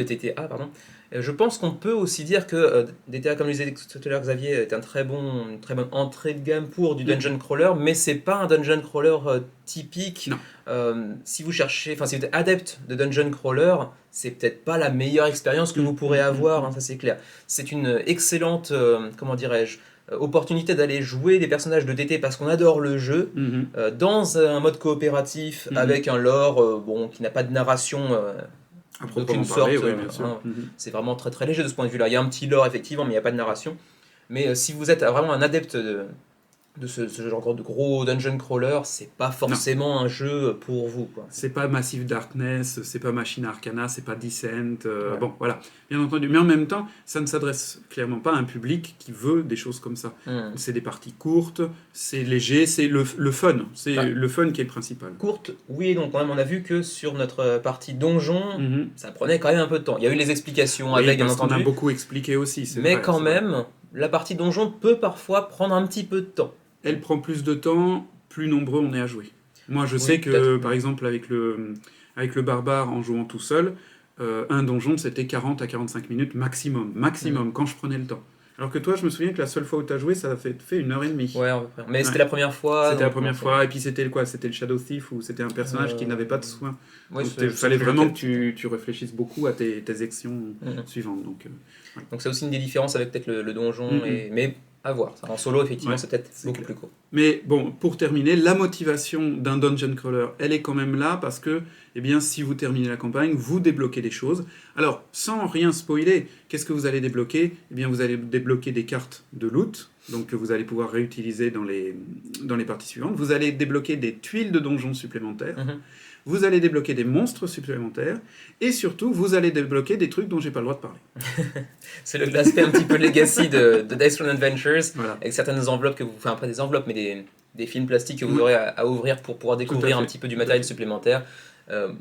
TTA, pardon. Je pense qu'on peut aussi dire que DTA, comme le disait tout à l'heure Xavier, est une très bonne entrée de gamme pour du dungeon crawler, mais c'est pas un dungeon crawler typique. Si vous cherchez, si vous êtes adepte de dungeon crawler, c'est peut-être pas la meilleure expérience que vous pourrez avoir, ça c'est clair. C'est une excellente, opportunité d'aller jouer des personnages de DT parce qu'on adore le jeu dans un mode coopératif avec un lore qui n'a pas de narration d'aucune sorte. C'est vraiment très très léger de ce point de vue-là. Il y a un petit lore effectivement, mais il n'y a pas de narration. Mais si vous êtes vraiment un adepte de ce genre de gros dungeon crawler, c'est pas forcément un jeu pour vous. C'est pas Massive Darkness, c'est pas Machina Arcana, c'est pas Descent. Bon, voilà, bien entendu. Mais en même temps, ça ne s'adresse clairement pas à un public qui veut des choses comme ça. C'est des parties courtes, c'est léger, c'est le fun. C'est le fun qui est le principal. Courte, oui, donc quand même, on a vu que sur notre partie donjon, ça prenait quand même un peu de temps. Il y a eu les explications avec, bien entendu. On a beaucoup expliqué aussi. Mais vrai, quand même, la partie donjon peut parfois prendre un petit peu de temps. Elle prend plus de temps, plus nombreux on est à jouer. Moi, je sais que, par exemple, avec le barbare, en jouant tout seul, un donjon, c'était 40 à 45 minutes maximum, quand je prenais le temps. Alors que toi, je me souviens que la seule fois où tu as joué, ça a fait 1h30. Ouais, mais c'était la première fois. C'était la première fois, et puis c'était quoi ? C'était le Shadow Thief, ou c'était un personnage qui n'avait pas de soin. Il fallait vraiment que tu réfléchisses beaucoup à tes actions suivantes. Donc c'est aussi une des différences avec peut-être le donjon, mais à voir. En solo, effectivement, c'est peut-être beaucoup plus court. Mais bon, pour terminer, la motivation d'un dungeon crawler, elle est quand même là parce que, si vous terminez la campagne, vous débloquez des choses. Alors, sans rien spoiler, qu'est-ce que vous allez débloquer ? Vous allez débloquer des cartes de loot, donc que vous allez pouvoir réutiliser dans les parties suivantes. Vous allez débloquer des tuiles de donjons supplémentaires. Vous allez débloquer des monstres supplémentaires, et surtout, vous allez débloquer des trucs dont j'ai pas le droit de parler. C'est l'aspect un petit peu legacy de Dice Throne Adventures, avec certaines enveloppes pas des enveloppes, mais des films plastiques que vous aurez à ouvrir pour pouvoir découvrir un petit peu du matériel supplémentaire.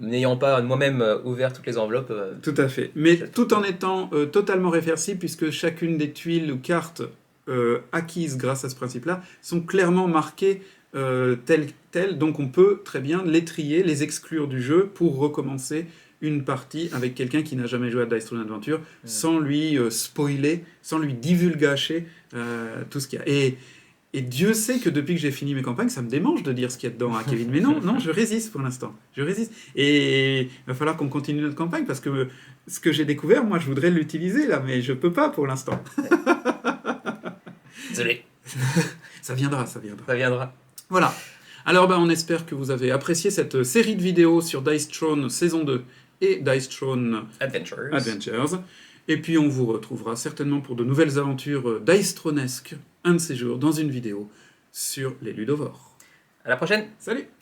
N'ayant pas moi-même ouvert toutes les enveloppes. Tout à fait. Mais tout en étant totalement réversible, puisque chacune des tuiles ou cartes acquises grâce à ce principe-là sont clairement marquées telles. Donc on peut très bien les trier, les exclure du jeu pour recommencer une partie avec quelqu'un qui n'a jamais joué à Dice Throne Adventure, sans lui spoiler, sans lui divulgacher tout ce qu'il y a. Et Dieu sait que depuis que j'ai fini mes campagnes, ça me démange de dire ce qu'il y a dedans à Kevin. Mais non, je résiste pour l'instant. Je résiste. Et il va falloir qu'on continue notre campagne parce que ce que j'ai découvert, moi, je voudrais l'utiliser là, mais je peux pas pour l'instant. Désolé. Ça viendra. Ça viendra. Voilà. Alors, on espère que vous avez apprécié cette série de vidéos sur Dice Throne saison 2 et Dice Throne Adventures. Et puis on vous retrouvera certainement pour de nouvelles aventures Dice Thronesques un de ces jours dans une vidéo sur les Ludovores. À la prochaine. Salut.